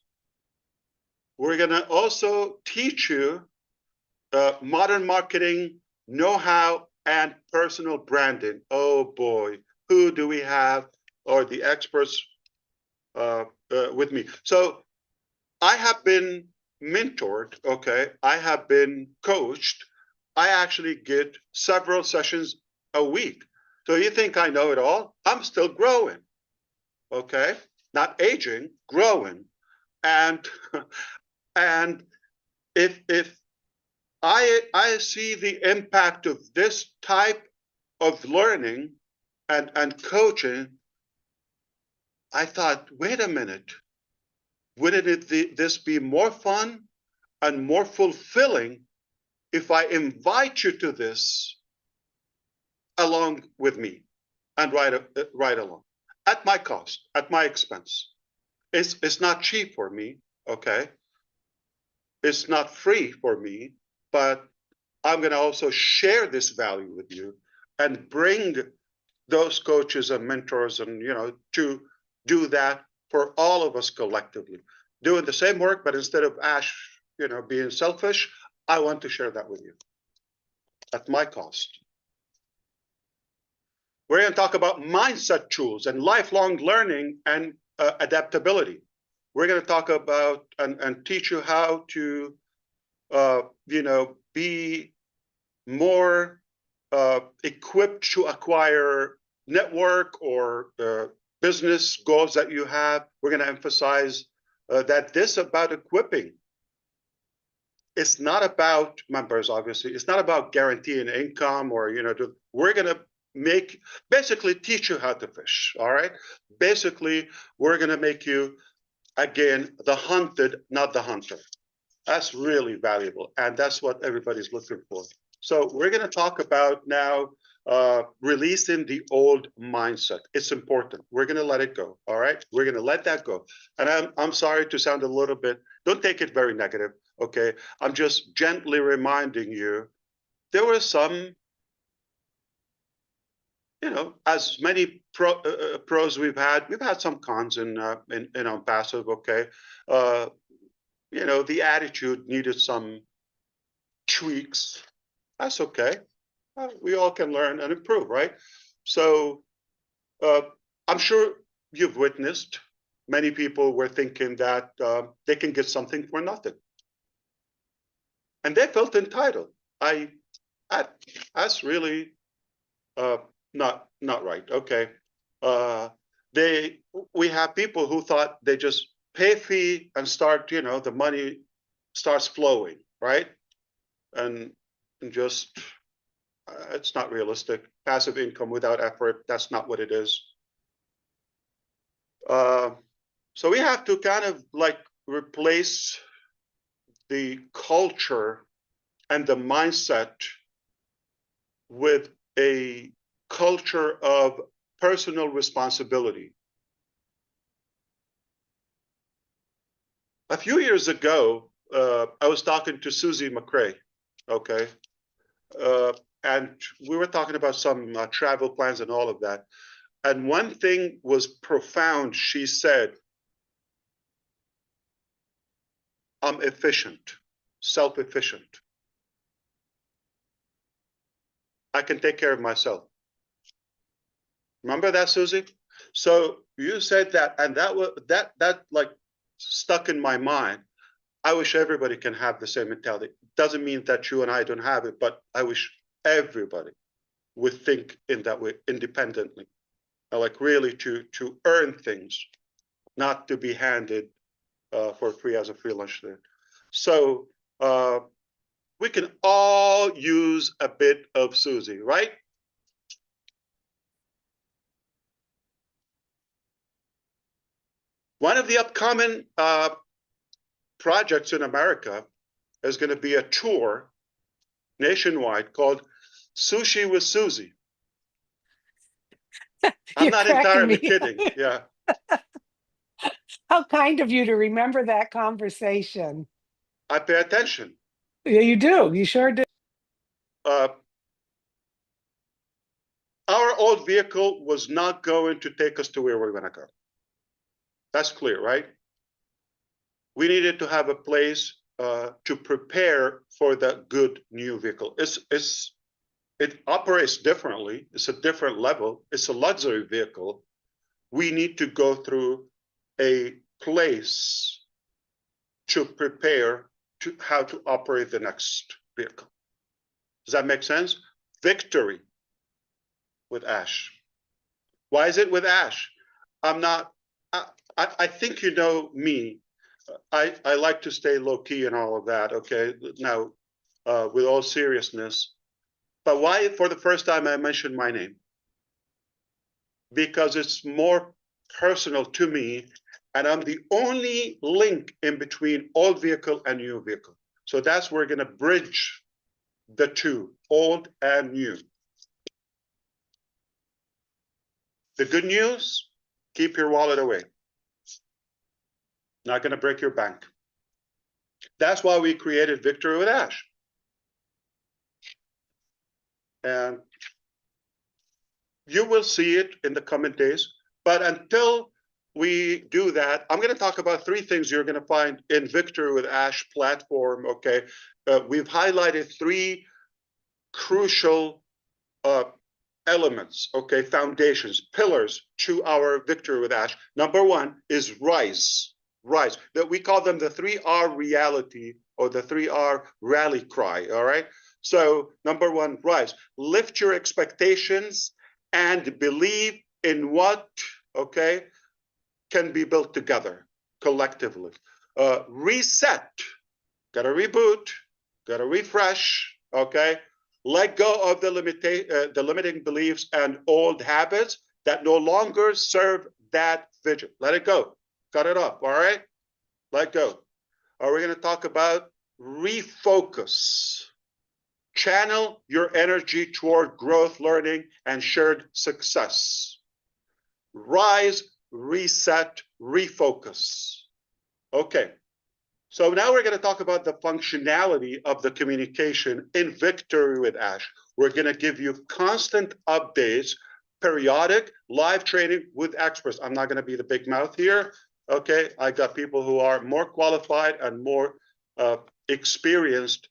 We're going to also teach you modern marketing know-how and personal branding. Oh boy. Who do we have, or the experts with me? So I have been mentored, okay? I have been coached. I actually get several sessions a week. So you think I know it all? I'm still growing, okay? Not aging, growing. And if I see the impact of this type of learning and coaching, I thought, wait a minute, wouldn't this be more fun and more fulfilling if I invite you to this along with me and ride along at my cost, at my expense? It's not cheap for me, okay? It's not free for me, but I'm going to also share this value with you and bring those coaches and mentors and to do that for all of us collectively, doing the same work, but instead of Ash being selfish, I want to share that with you at my cost. We're going to talk about mindset tools and lifelong learning and adaptability. We're going to talk about and teach you how to be more equipped to acquire network or business goals that you have. We're going to emphasize that this about equipping. It's not about members, obviously. It's not about guaranteeing income or, we're going to basically teach you how to fish, all right? Basically, we're going to make you, again, the hunted, not the hunter. That's really valuable, and that's what everybody's looking for. So we're going to talk about now releasing the old mindset. It's important. We're going to let it go. All right. We're going to let that go. And I'm sorry to sound a little bit, don't take it very negative. Okay. I'm just gently reminding you there were some, as many pros we've had some cons in passive. Okay. The attitude needed some tweaks. That's okay. We all can learn and improve, right? So I'm sure you've witnessed many people were thinking that they can get something for nothing. And they felt entitled. That's really not right. Okay. we have people who thought they just pay fee and start, the money starts flowing, right? And just, it's not realistic. Passive income without effort, that's not what it is. So we have to kind of like replace the culture and the mindset with a culture of personal responsibility. A few years ago, I was talking to Susie McRae, okay? And we were talking about some travel plans and all of that. And one thing was profound. She said, I'm efficient, self-efficient. I can take care of myself. Remember that, Susie? So you said that, and that was that like stuck in my mind. I wish everybody can have the same mentality. Doesn't mean that you and I don't have it, but I wish everybody would think in that way independently. Like really to earn things, not to be handed for free as a free lunch there. So we can all use a bit of Susie, right? One of the upcoming projects in America is going to be a tour nationwide called Sushi with Susie. I'm not entirely kidding. Yeah. How kind of you to remember that conversation. I pay attention. Yeah, you do. You sure do. Our old vehicle was not going to take us to where we're going to go. That's clear, right? We needed to have a place to prepare for the good new vehicle. It operates differently. It's a different level. It's a luxury vehicle. We need to go through a place to prepare to how to operate the next vehicle. Does that make sense? Victory with Ash. Why is it with Ash? I think you know me. I like to stay low key and all of that. Okay. Now, with all seriousness, but why for the first time I mentioned my name? Because it's more personal to me, and I'm the only link in between old vehicle and new vehicle. So that's where we're going to bridge the two, old and new. The good news, keep your wallet away. Not going to break your bank. That's why we created Victory with Ash. And you will see it in the coming days. But until we do that, I'm going to talk about three things you're going to find in Victory with Ash platform. Okay. We've highlighted three crucial elements, okay, foundations, pillars to our Victory with Ash. Number one is rise. Rise. That we call them the 3R reality or the 3R rally cry. All right. So number one, rise. Lift your expectations and believe in what, okay, can be built together collectively. Reset. Got to reboot. Got to refresh. Okay. Let go of the limiting beliefs and old habits that no longer serve that vision. Let it go. Cut it off. All right. Let go. Are we going to talk about refocus? Channel your energy toward growth, learning, and shared success. Rise, reset, refocus. Okay. So now we're going to talk about the functionality of the communication in Victory with Ash. We're going to give you constant updates, periodic live training with experts. I'm not going to be the big mouth here. Okay. I got people who are more qualified and more experienced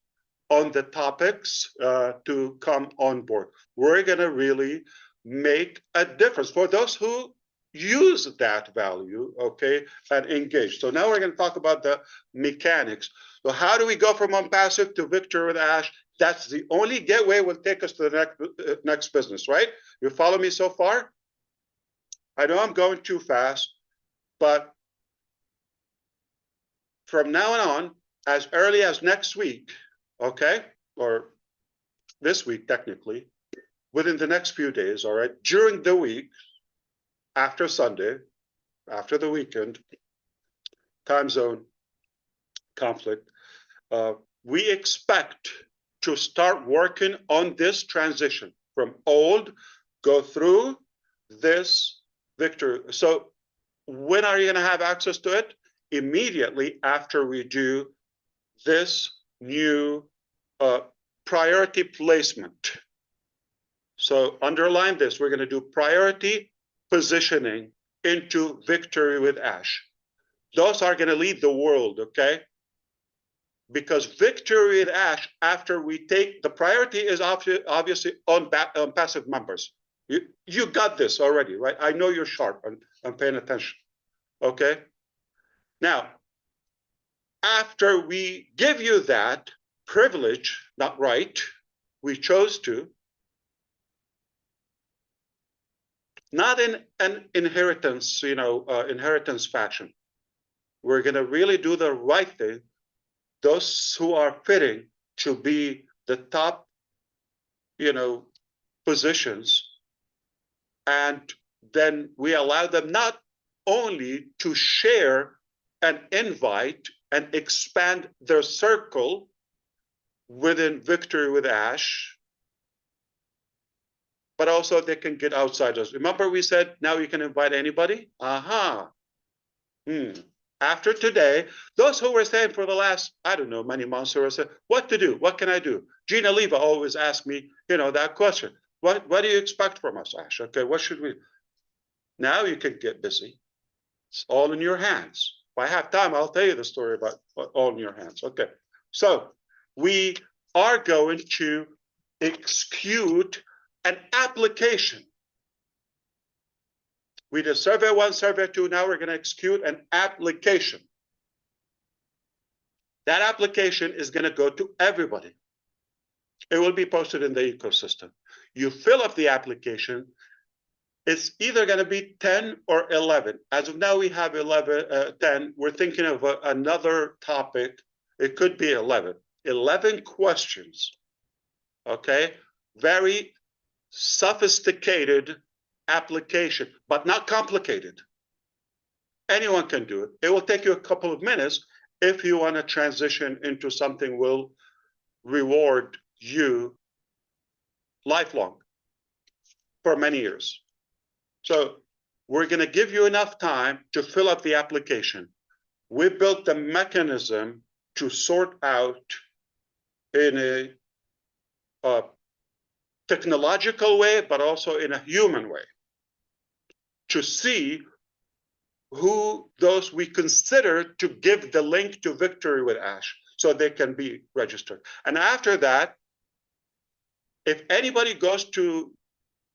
on the topics to come on board. We're going to really make a difference for those who use that value, okay, and engage. So now we're going to talk about the mechanics. So how do we go from unpassive to Victory with Ash? That's the only gateway will take us to the next business, right? You follow me so far? I know I'm going too fast, but from now on, as early as next week, okay, or this week technically, within the next few days, all right, during the week, after Sunday, after the weekend, time zone conflict, we expect to start working on this transition from old, go through this victory. So when are you going to have access to it? Immediately after we do this new priority placement. So underline this, we're going to do priority positioning into Victory with Ash. Those are going to lead the world, okay? Because Victory with Ash, after we take, the priority is obviously on passive members. You got this already, right? I know you're sharp and paying attention, okay? Now, after we give you that privilege, not right, we chose to, not in an inheritance, inheritance fashion. We're going to really do the right thing. Those who are fitting to be the top, positions, and then we allow them not only to share an invite and expand their circle within Victory with Ash, but also they can get outsiders. Remember we said now you can invite anybody? After today, those who were saying for the last, I don't know, many months who were saying, what to do? What can I do? Gina Leva always asks me, that question. What do you expect from us, Ash? Okay, what should we? Now you can get busy. It's all in your hands. If I have time, I'll tell you the story about all in your hands. Okay, so we are going to execute an application. We did survey 1, survey 2. Now we're going to execute an application. That application is going to go to everybody. It will be posted in the ecosystem. You fill up the application. It's either going to be 10 or 11. As of now, we have 10. We're thinking of another topic. It could be 11. 11 questions. Okay? Very sophisticated application, but not complicated. Anyone can do it. It will take you a couple of minutes if you want to transition into something will reward you lifelong for many years. So we're going to give you enough time to fill up the application. We built the mechanism to sort out in a technological way, but also in a human way, to see who those we consider to give the link to Victory with Ash so they can be registered. And after that, if anybody goes to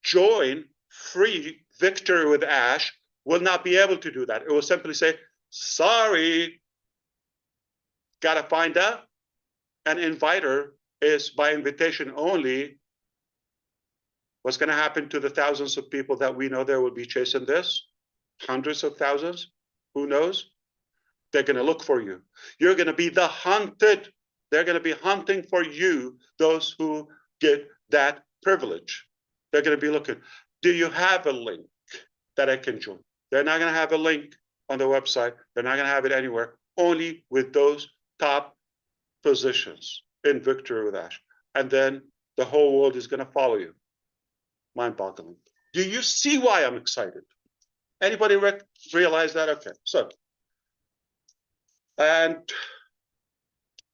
join free Victory with Ash, will not be able to do that. It will simply say, sorry, gotta find out. An inviter is by invitation only. What's going to happen to the thousands of people that we know there will be chasing this? Hundreds of thousands? Who knows? They're going to look for you. You're going to be the hunted. They're going to be hunting for you, those who get that privilege. They're going to be looking. Do you have a link that I can join? They're not going to have a link on the website. They're not going to have it anywhere. Only with those top positions in Victory with Ash. And then the whole world is going to follow you. Mind-boggling. Do you see why I'm excited? Anybody realize that? Okay, so, and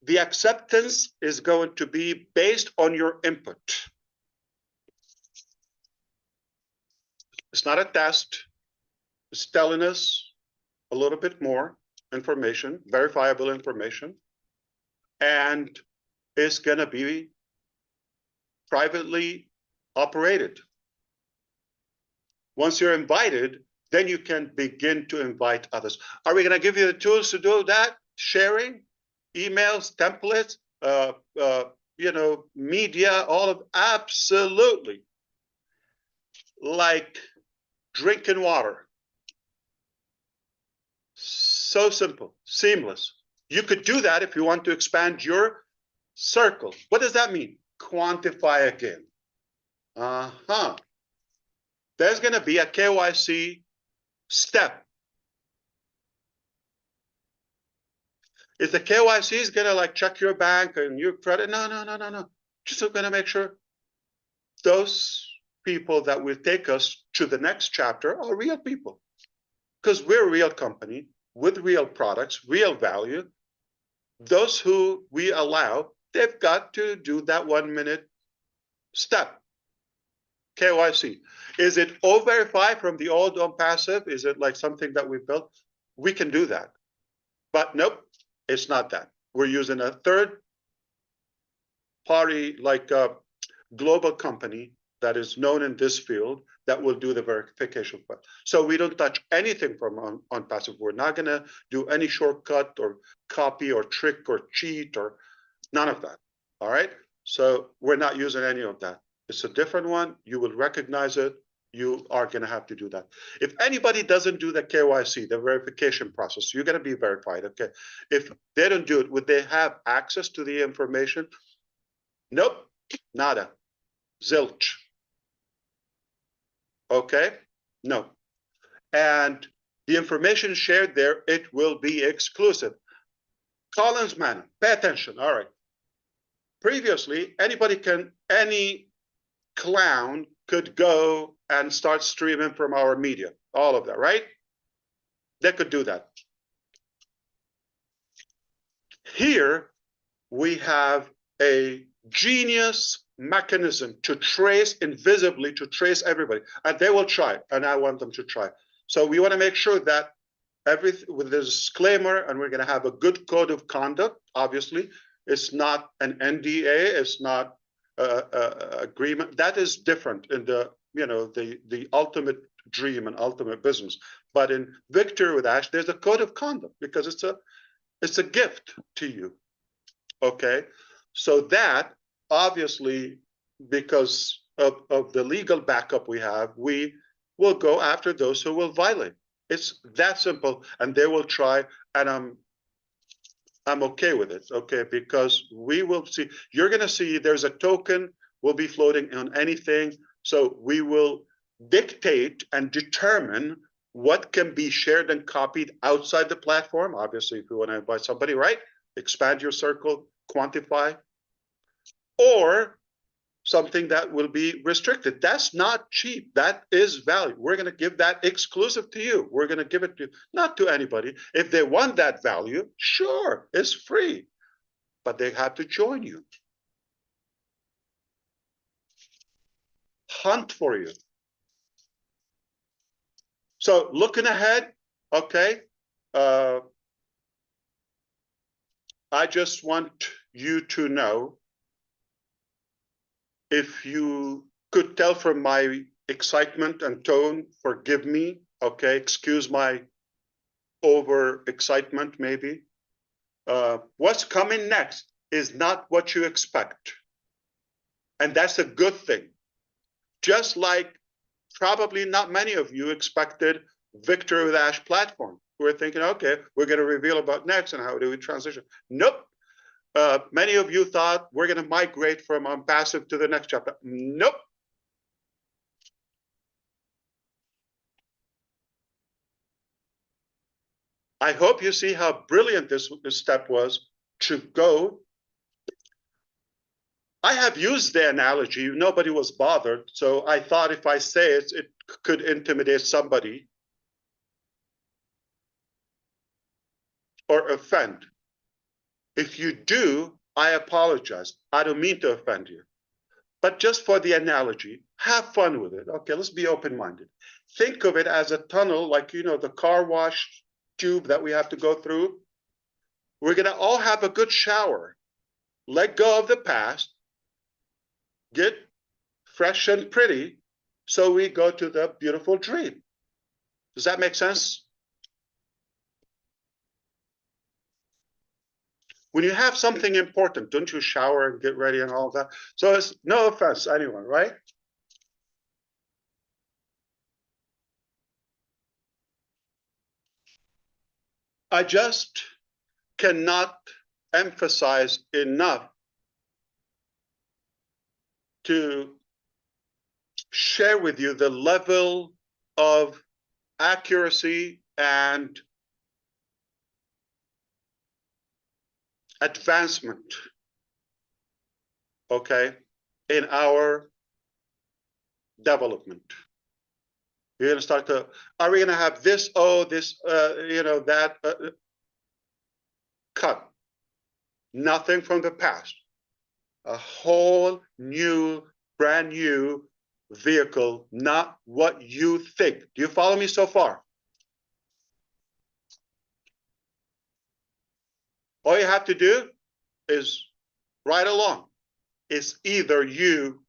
the acceptance is going to be based on your input. It's not a test. It's telling us a little bit more information, verifiable information, and it's going to be privately operated. Once you're invited, then you can begin to invite others. Are we going to give you the tools to do that? Sharing, emails, templates, media, all of absolutely. Like drinking water. So simple, seamless. You could do that if you want to expand your circle. What does that mean? Quantify again. There's going to be a KYC step. Is the KYC is going to like check your bank and your credit? No. Just going to make sure those people that will take us to the next chapter are real people. Because we're a real company with real products, real value. Those who we allow, they've got to do that 1 minute step. KYC. Is it O-Verify from the old OnPassive? Is it like something that we built? We can do that. But nope, it's not that. We're using a third party, like a global company that is known in this field that will do the verification for it. So we don't touch anything from OnPassive. We're not going to do any shortcut or copy or trick or cheat or none of that. All right. So we're not using any of that. It's a different one. You will recognize it. You are going to have to do that. If anybody doesn't do the KYC, the verification process, you're going to be verified. Okay. If they don't do it, would they have access to the information? Nope. Nada. Zilch. Okay. No. And the information shared there, it will be exclusive. Collins Manna, pay attention. All right. Previously, any clown could go and start streaming from our media, all of that, right? They could do that. Here, we have a genius mechanism to trace invisibly, to trace everybody. And they will try, and I want them to try. So we want to make sure that everything with this disclaimer, and we're going to have a good code of conduct, obviously. It's not an NDA, it's not agreement. That is different in the, the ultimate dream and ultimate business. But in Victory with Ash, there's a code of conduct because it's a gift to you. Okay, so that obviously, because of the legal backup we have, we will go after those who will violate. It's that simple, and they will try, and I'm okay with it, okay, because we will see, you're going to see there's a token will be floating on anything. So we will dictate and determine what can be shared and copied outside the platform. Obviously, if you want to invite somebody, right? Expand your circle, quantify, or something that will be restricted. That's not cheap. That is value. We're going to give that exclusive to you. We're going to give it to not to anybody. If they want that value, sure, it's free, but they have to join you. Hunt for you. So looking ahead, okay, I just want you to know, if you could tell from my excitement and tone, forgive me, okay, excuse my over excitement maybe. What's coming next is not what you expect. And that's a good thing. Just like probably not many of you expected Victory with Ash platform. We're thinking, okay, we're going to reveal about next and how do we transition. Nope. Many of you thought we're going to migrate from OnPassive to the next chapter. Nope. I hope you see how brilliant this step was to go. I have used the analogy, nobody was bothered. So I thought if I say it, it could intimidate somebody or offend. If you do, I apologize. I don't mean to offend you. But just for the analogy, have fun with it. Okay, let's be open-minded. Think of it as a tunnel, like, the car wash tube that we have to go through. We're going to all have a good shower. Let go of the past. Get fresh and pretty, so we go to the beautiful dream. Does that make sense? When you have something important, don't you shower and get ready and all that? So it's no offense, anyone, right? I just cannot emphasize enough to share with you the level of accuracy and advancement, okay, in our development. You're going to start to, are we going to have this, this, that, cut. Nothing from the past. A whole new, brand new vehicle, not what you think. Do you follow me so far? All you have to do is ride along. It's either you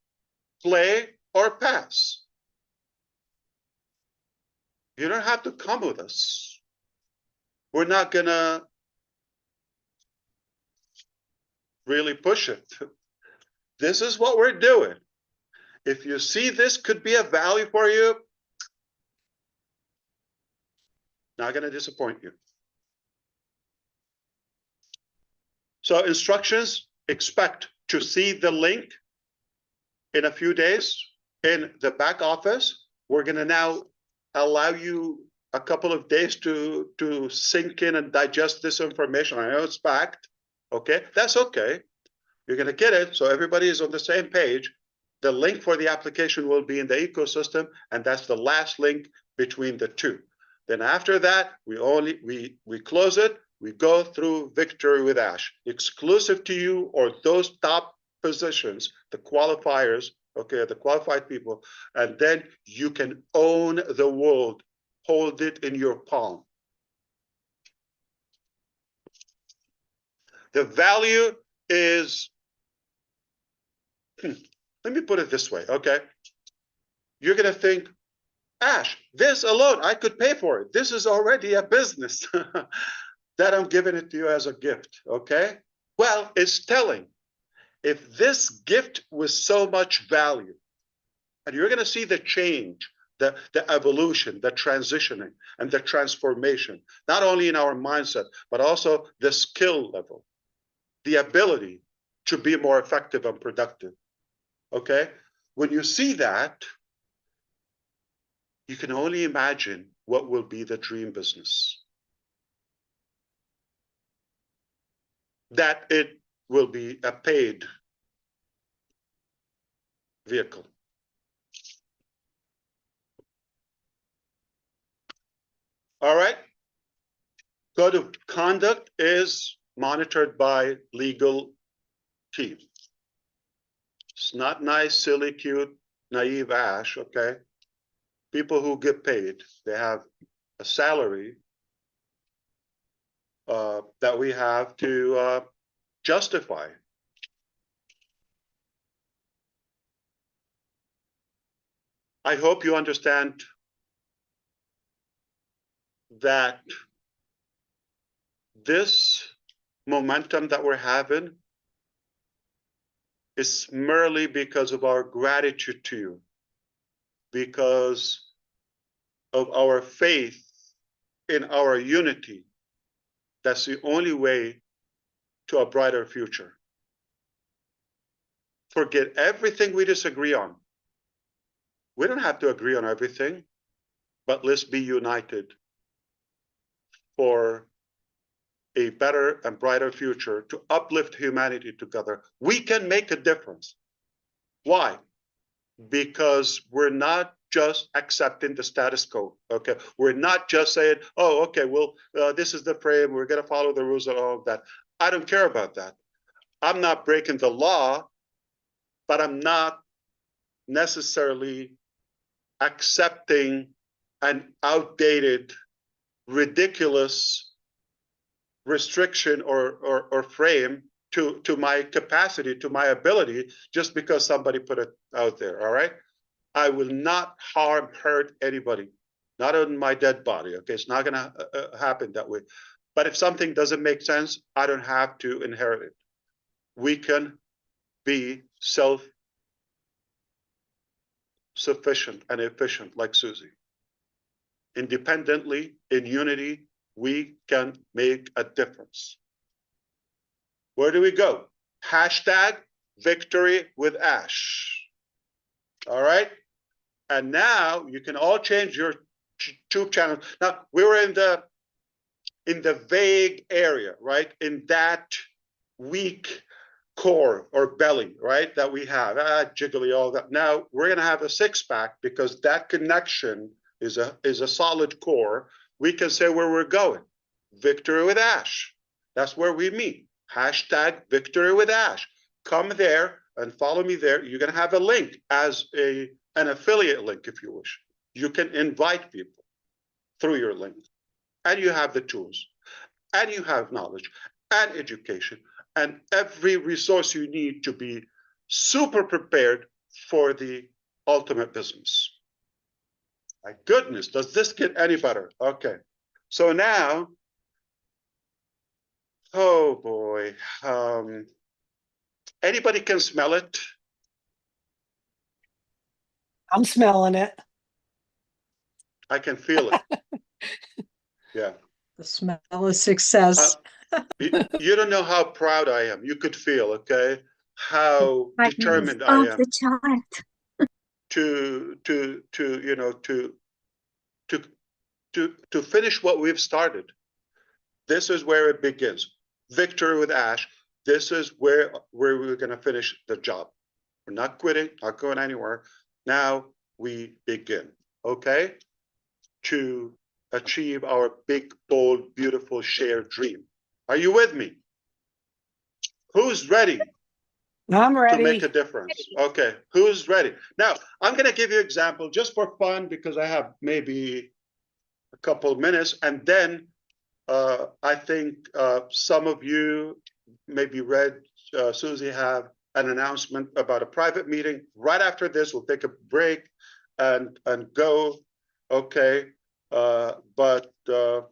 play or pass. You don't have to come with us. We're not gonna really push it. This is what we're doing. If you see this could be a value for you, not gonna disappoint you. So instructions, expect to see the link in a few days in the back office. We're gonna now allow you a couple of days to sink in and digest this information. I know it's packed, okay? That's okay. You're gonna get it, so everybody is on the same page. The link for the application will be in the ecosystem, and that's the last link between the two. Then after that, we close it, we go through Victory with Ash, exclusive to you or those top positions, the qualifiers, okay, the qualified people, and then you can own the world, hold it in your palm. The value is, let me put it this way, okay? You're gonna think, Ash, this alone, I could pay for it. This is already a business that I'm giving it to you as a gift, okay? Well, it's telling. If this gift was so much value, and you're gonna see the change, the evolution, the transitioning, and the transformation, not only in our mindset, but also the skill level, the ability to be more effective and productive, okay? When you see that, you can only imagine what will be the dream business. That it will be a paid vehicle. All right. Code of conduct is monitored by legal team. It's not nice, silly, cute, naive Ash, okay? People who get paid, they have a salary that we have to justify. I hope you understand that this momentum that we're having is merely because of our gratitude to you, because of our faith in our unity. That's the only way to a brighter future. Forget everything we disagree on. We don't have to agree on everything, but let's be united for a better and brighter future to uplift humanity together. We can make a difference. Why? Because we're not just accepting the status quo, okay? We're not just saying, oh, okay, well, this is the frame, we're gonna follow the rules and all of that. I don't care about that. I'm not breaking the law, but I'm not necessarily accepting an outdated, ridiculous restriction or frame to my capacity, to my ability, just because somebody put it out there, all right? I will not hurt anybody, not on my dead body, okay? It's not gonna happen that way. But if something doesn't make sense, I don't have to inherit it. We can be self-sufficient and efficient like Susie. Independently, in unity, we can make a difference. Where do we go? Hashtag victory with Ash. All right. And now you can all change your YouTube channel. Now we were in the vague area, right? In that weak core or belly, right? That we have, jiggly, all that. Now we're going to have a six-pack because that connection is a solid core. We can say where we're going. Victory with Ash. That's where we meet. Hashtag victory with Ash. Come there and follow me there. You're going to have a link as an affiliate link, if you wish. You can invite people through your link. And you have the tools. And you have knowledge and education and every resource you need to be super prepared for the ultimate business. My goodness, does this get any better? Okay. So now, oh boy, anybody can smell it? I'm smelling it. I can feel it. Yeah. The smell of success. You don't know how proud I am. You could feel, okay, how determined I am the chart. to finish what we've started. This is where it begins. Victory with Ash. This is where we're going to finish the job. We're not quitting, not going anywhere. Now we begin, okay, to achieve our big, bold, beautiful shared dream. Are you with me? Who's ready I'm to make a ready. difference? Okay, who's ready? Now, I'm going to give you an example just for fun because I have maybe a couple of minutes, and then I think some of you maybe read Susie have an announcement about a private meeting. Right after this, we'll take a break and go. Okay, but I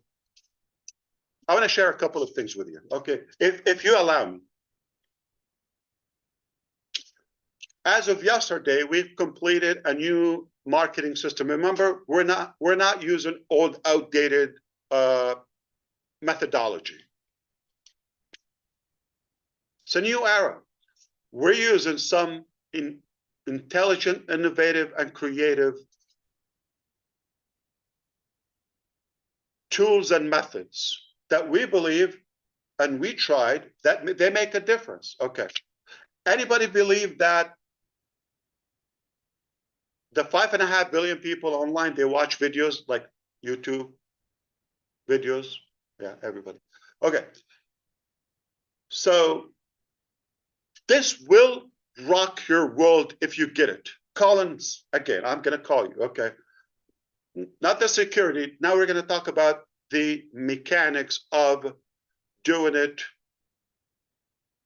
want to share a couple of things with you. Okay, if you allow me. As of yesterday, we've completed a new marketing system. Remember, we're not using old, outdated methodology. It's a new era. We're using some intelligent, innovative, and creative tools and methods that we believe and we tried that they make a difference. Okay. Anybody believe that the 5.5 billion people online, they watch videos like YouTube videos? Yeah, everybody. Okay. So this will rock your world if you get it. Collins, again, I'm going to call you, okay? Not the security. Now we're going to talk about the mechanics of doing it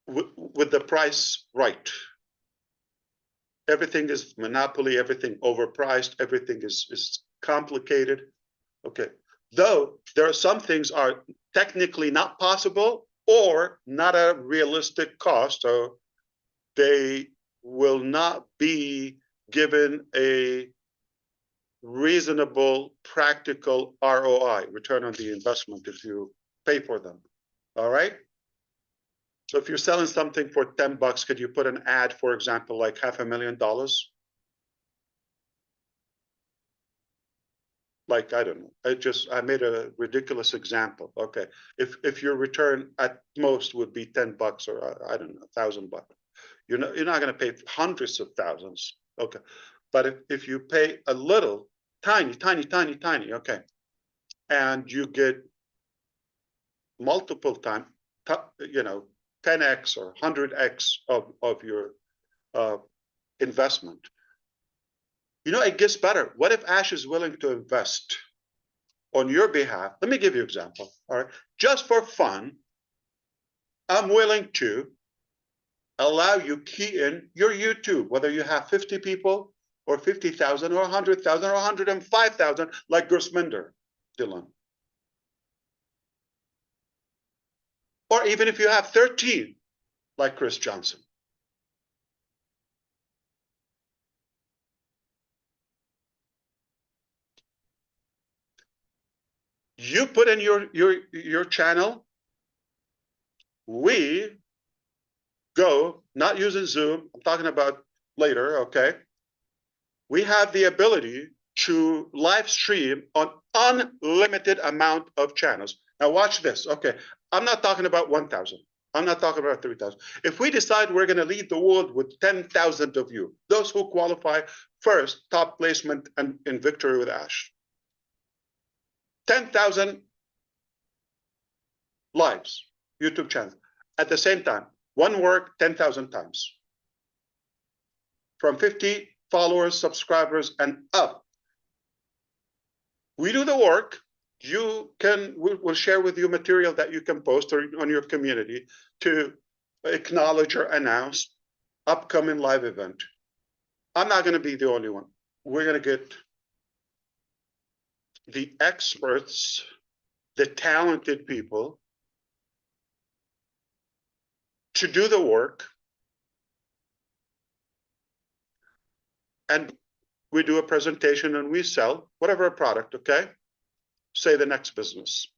with the price right. Everything is monopoly, everything overpriced, everything is complicated. Okay. Though there are some things are technically not possible or not a realistic cost, so they will not be given a reasonable, practical ROI, return on the investment, if you pay for them. All right? So if you're selling something for $10, could you put an ad, for example, like $500,000? Like, I don't know. I made a ridiculous example. Okay. If your return at most would be $10 or I don't know, $1,000. You're not going to pay hundreds of thousands. Okay. But if you pay a little, tiny, okay, and you get multiple times, 10x or 100x of your investment, it gets better. What if Ash is willing to invest on your behalf? Let me give you an example. All right. Just for fun, I'm willing to allow you key in your YouTube, whether you have 50 people or 50,000 or 100,000 or 105,000, like Gersminder, Dylan. Or even if you have 13, like Chris Johnson. You put in your channel, we go, not using Zoom, I'm talking about later, okay? We have the ability to live stream on unlimited amount of channels. Now watch this, okay? I'm not talking about 1,000. I'm not talking about 3,000. If we decide we're gonna lead the world with 10,000 of you, those who qualify first, top placement and in Victory with Ash. 10,000 lives, YouTube channels. At the same time, one work 10,000 times. From 50 followers, subscribers, and up. We do the work. We'll share with you material that you can post or on your community to acknowledge or announce upcoming live event. I'm not going to be the only one. We're going to get the experts, the talented people to do the work. And we do a presentation and we sell whatever product, okay? Say the next business.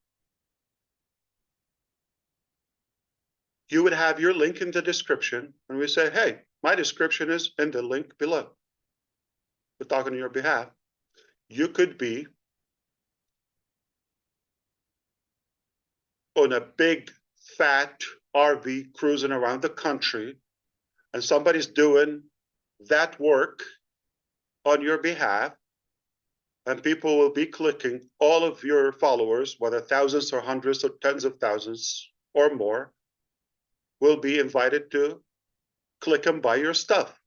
You would have your link in the description and we say, hey, my description is in the link below. We're talking on your behalf. You could be on a big, fat RV cruising around the country and somebody's doing that work on your behalf, and people will be clicking, all of your followers, whether thousands or hundreds or tens of thousands or more, will be invited to click and buy your stuff.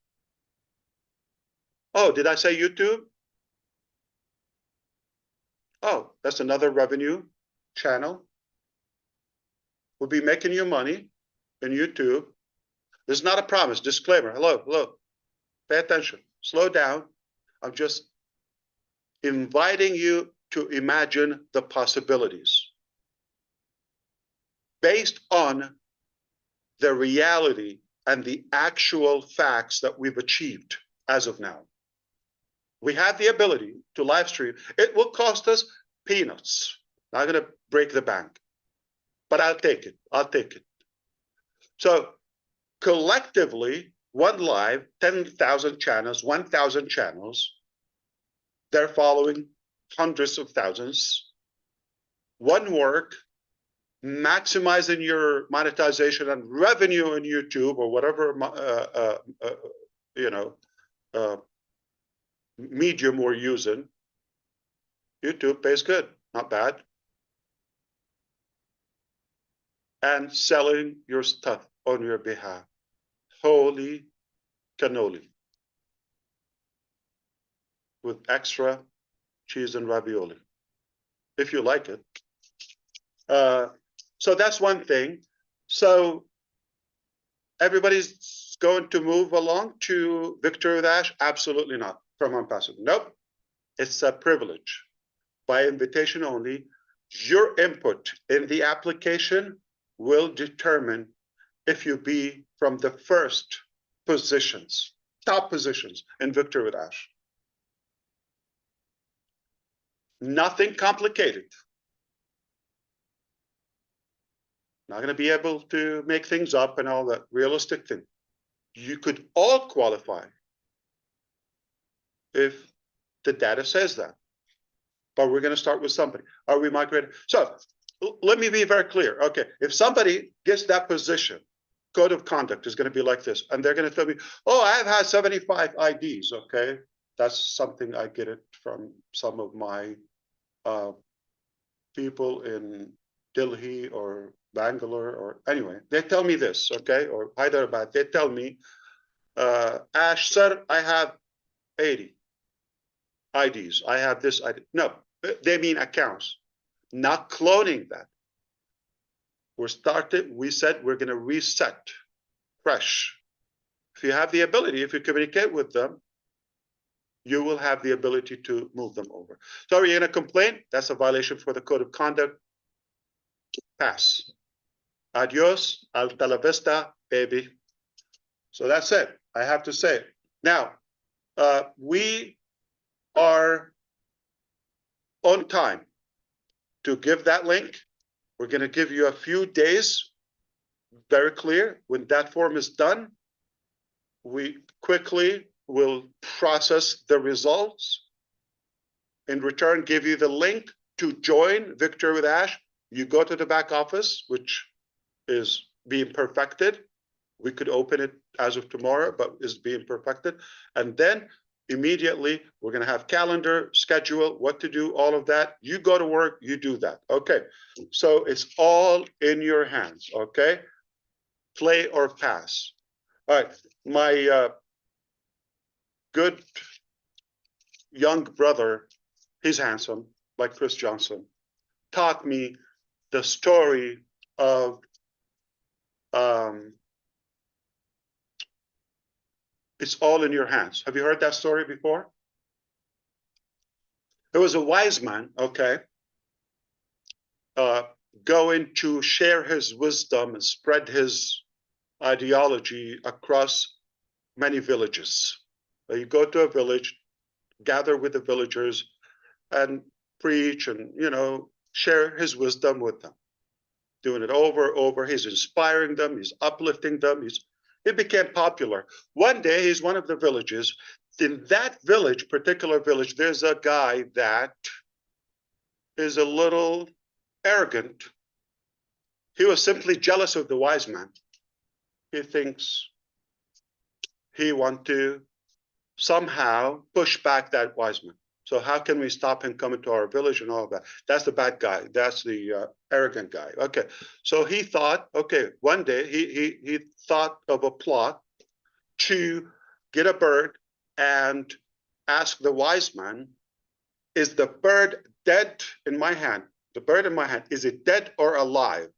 Oh, did I say YouTube? Oh, that's another revenue channel. We'll be making you money in YouTube. This is not a promise, disclaimer. Hello. Pay attention, slow down. I'm just inviting you to imagine the possibilities based on the reality and the actual facts that we've achieved as of now. We have the ability to live stream. It will cost us peanuts. Not going to break the bank, but I'll take it. So collectively, one live, 10,000 channels, 1,000 channels, they're following hundreds of thousands. One work, maximizing your monetization and revenue on YouTube or whatever medium we're using. YouTube pays good, not bad. And selling your stuff on your behalf. Holy cannoli. With extra cheese and ravioli, if you like it. So that's one thing. So everybody's going to move along to Victory with Ash? Absolutely not. From Unpassive. Nope. It's a privilege. By invitation only. Your input in the application will determine if you be from the first positions, top positions in Victory with Ash. Nothing complicated. Not going to be able to make things up and all that realistic thing. You could all qualify if the data says that. But we're going to start with somebody. Are we migrated? So let me be very clear. Okay, if somebody gets that position, code of conduct is going to be like this. And they're going to tell me, oh, I've had 75 IDs. Okay, that's something I get it from some of my people in Delhi or Bangalore or anyway. They tell me this, okay, or Hyderabad. They tell me, Ash, sir, I have 80 IDs. I have this ID. No, they mean accounts, not cloning that. We said we're going to reset fresh. If you have the ability, if you communicate with them, you will have the ability to move them over. So are you going to complain? That's a violation for the code of conduct. Pass. Adios, hasta la vista, baby. So that's it. I have to say it. Now, we are on time. to give that link. We're going to give you a few days, very clear. When that form is done, we quickly will process the results. In return, give you the link to join Victory with Ash. You go to the back office, which is being perfected. We could open it as of tomorrow, but is being perfected. And then immediately we're going to have calendar, schedule, what to do, all of that. You go to work, you do that. Okay. So it's all in your hands. Okay. Play or pass. All right. My good young brother, he's handsome, like Chris Johnson, taught me the story of it's all in your hands. Have you heard that story before? There was a wise man, okay, going to share his wisdom and spread his ideology across many villages. You go to a village, gather with the villagers, and preach and, share his wisdom with them. Doing it over. He's inspiring them. He's uplifting them. He became popular. One day, he's one of the villages. In that village, particular village, there's a guy that is a little arrogant. He was simply jealous of the wise man. He thinks he wants to somehow push back that wise man. So how can we stop him coming to our village and all of that? That's the bad guy. That's the arrogant guy. Okay. So he thought, okay, one day he thought of a plot to get a bird and ask the wise man, is the bird dead in my hand? The bird in my hand, is it dead or alive?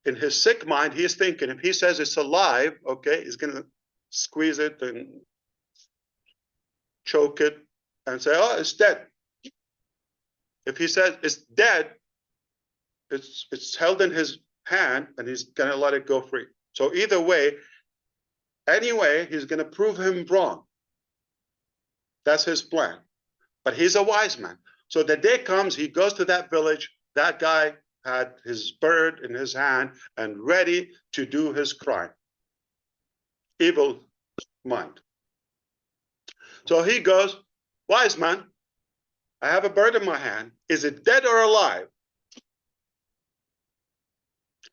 In his sick mind, he's thinking, if he says it's alive, okay, he's going to squeeze it and choke it and say, oh, it's dead. If he says it's dead, it's held in his hand and he's going to let it go free. So either way, anyway, he's going to prove him wrong. That's his plan. But he's a wise man. So the day comes, he goes to that village. That guy had his bird in his hand and ready to do his crime. Evil mind. So he goes, wise man, I have a bird in my hand. Is it dead or alive?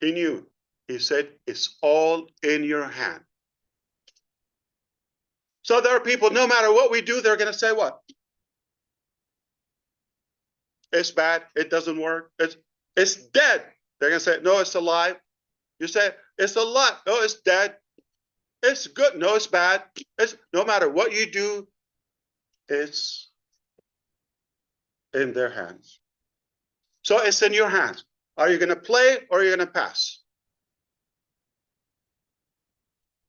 He knew. He said, it's all in your hand. So there are people, no matter what we do, they're going to say what? It's bad. It doesn't work. It's dead. They're going to say, no, it's alive. You say, it's alive. No, it's dead. It's good. No, it's bad. No matter what you do, it's in their hands. So it's in your hands. Are you going to play or are you going to pass?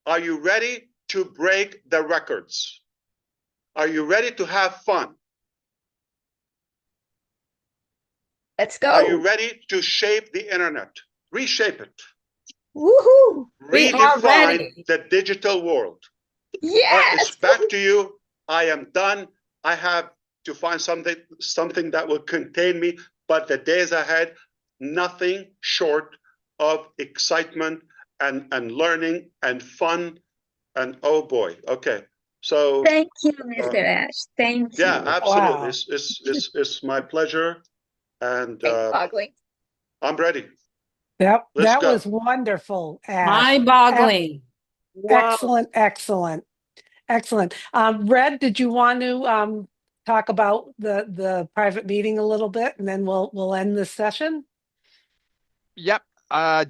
Are you ready to break the records? Are you ready to have fun? Let's go. Are you ready to shape the internet? Reshape it. Woohoo! We are Redefine ready. the digital world. Yes. It's back to you. I am done. I have to find something that will contain me. But the days ahead, nothing short of excitement and learning and fun. And oh boy, okay. So Thank you, Mr. Ash. Thank yeah, you. absolutely. Wow. It's my pleasure, and Mind-boggling. I'm ready. That Let's go. was wonderful, Ash. Mind-boggling. Excellent, excellent, excellent. Red, did you want to talk about the private meeting a little bit, and then we'll end this session? Yep.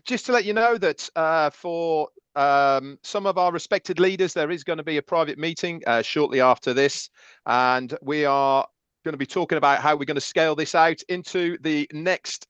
Just to let you know that for some of our respected leaders, there is going to be a private meeting shortly after this, and we are going to be talking about how we're going to scale this out into the next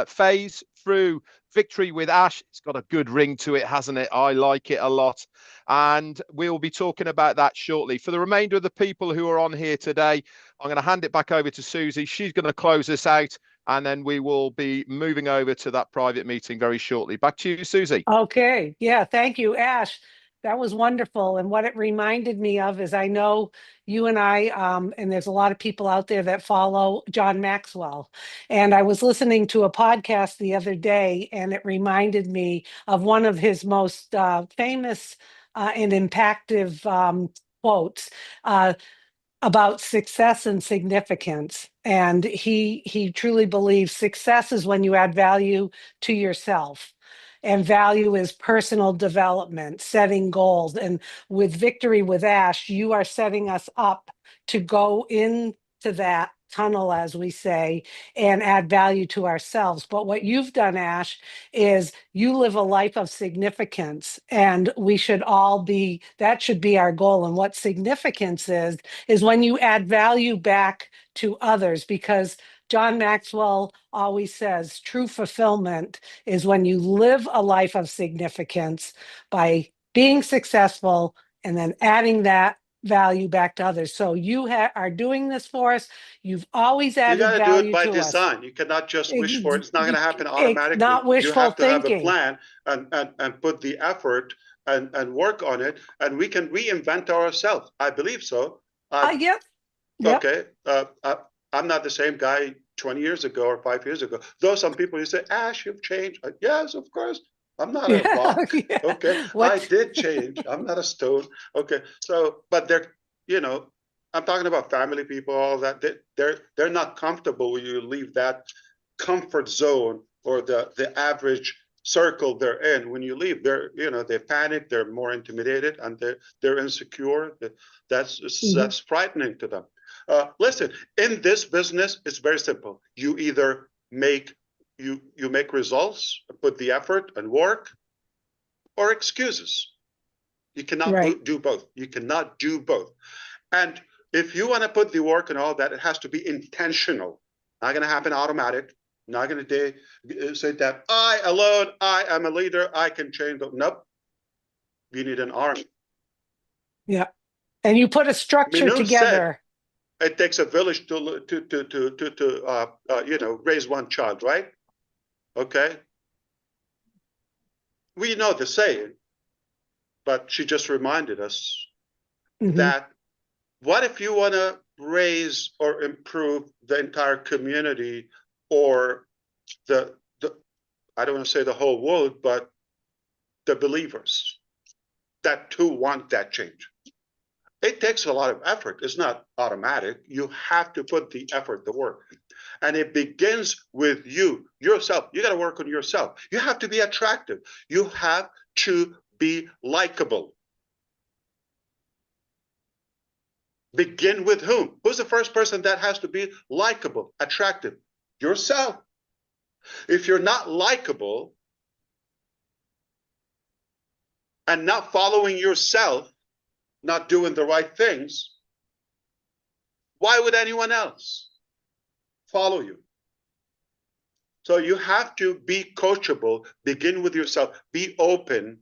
phase through Victory with Ash. It's got a good ring to it, hasn't it? I like it a lot. And we'll be talking about that shortly. For the remainder of the people who are on here today, I'm going to hand it back over to Susie. She's going to close us out, and then we will be moving over to that private meeting very shortly. Back to you, Susie. Okay. Yeah. Thank you, Ash. That was wonderful. And what it reminded me of is I know you and I, and there's a lot of people out there that follow John Maxwell. And I was listening to a podcast the other day, and it reminded me of one of his most famous and impactful quotes. About success and significance. And he truly believes success is when you add value to yourself. And value is personal development, setting goals. And with Victory with Ash, you are setting us up to go into that tunnel, as we say, and add value to ourselves. But what you've done, Ash, is you live a life of significance, and we should all be, that should be our goal. And what significance is when you add value back to others, because John Maxwell always says true fulfillment is when you live a life of significance by being successful and then adding that value back to others. So you are doing this for us. You've always You got added to do it value by to us. design. You cannot just wish for it. It's not going to happen It's automatically. not You wishful have to have a thinking. plan and put the effort and work on it, and we can reinvent ourselves. I believe so. Yep. Okay. I'm not the same guy 20 years ago or 5 years ago. Though some people, you say, Ash, you've changed. Yes, of course. I'm not a rock. Yeah. Okay. I did change. I'm not a stone. Okay. So, but I'm talking about family people, all that. They're not comfortable when you leave that comfort zone or the average circle they're in. When you leave, they panic, they're more intimidated, and they're insecure. That's frightening to them. Listen, in this business, it's very simple. You either make results, put the effort and work, or excuses. You cannot do both. You cannot do both. And if you want to put the work and all that, it has to be intentional. Not going to happen automatic. Not going to say that I alone, I am a leader, I can change. Nope. You need an army. Yeah. And you put a structure together. Said, it takes a village to raise one child, right? Okay. We know the saying, but she just reminded us that what if you want to raise or improve the entire community or the I don't want to say the whole world, but the believers that too want that change. It takes a lot of effort. It's not automatic. You have to put the effort, the work. And it begins with you, yourself. You got to work on yourself. You have to be attractive. You have to be likable. Begin with whom? Who's the first person that has to be likable, attractive? Yourself. If you're not likable and not following yourself, not doing the right things, why would anyone else follow you? So you have to be coachable, begin with yourself, be open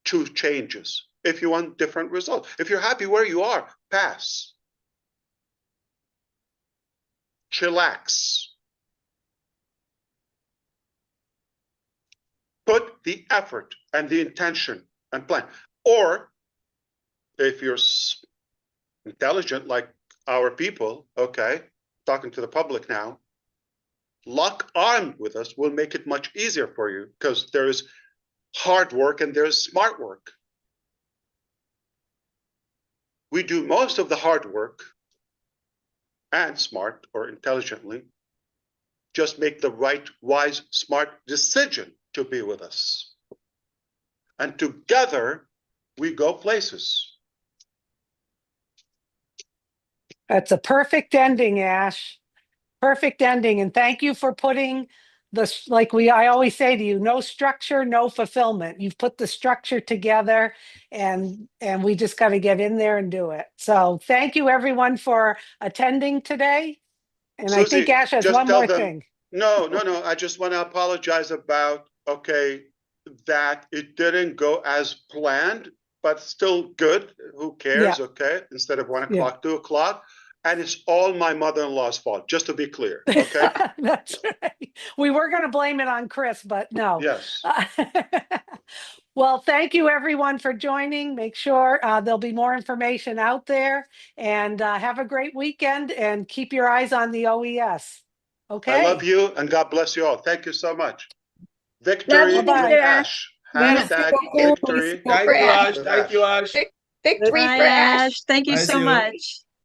to changes if you want different results. If you're happy where you are, pass. Chillax. Put the effort and the intention and plan. Or if you're intelligent like our people, okay, talking to the public now, lock armed with us will make it much easier for you because there is hard work and there's smart work. We do most of the hard work and smart or intelligently. Just make the right, wise, smart decision to be with us. And together, we go places. That's a perfect ending, Ash. Perfect ending. And thank you for putting I always say to you, no structure, no fulfillment. You've put the structure together and we just got to get in there and do it. So thank you everyone for attending today. And Susie, I think Ash has one more thing. No. I just want to apologize about, that it didn't go as planned, but still good. Who cares? Yeah. Okay. Instead of 1 o'clock, 2 o'clock. And it's all my mother-in-law's fault, just to be clear. Okay. That's right. We were going to blame it on Chris, but no. Yes. Well, thank you everyone for joining. Make sure there'll be more information out there, and have a great weekend and keep your eyes on the OES. Okay. I love you and God bless you all. Thank you so much. Love Victory you, Bye-bye. to Mr. Ash. Ash. Merci Hashtag beaucoup. victory Thank For you, Ash. Ash. Thank you, Ash. Victory Bye, for Ash. Ash. Thank you Nice so you. much.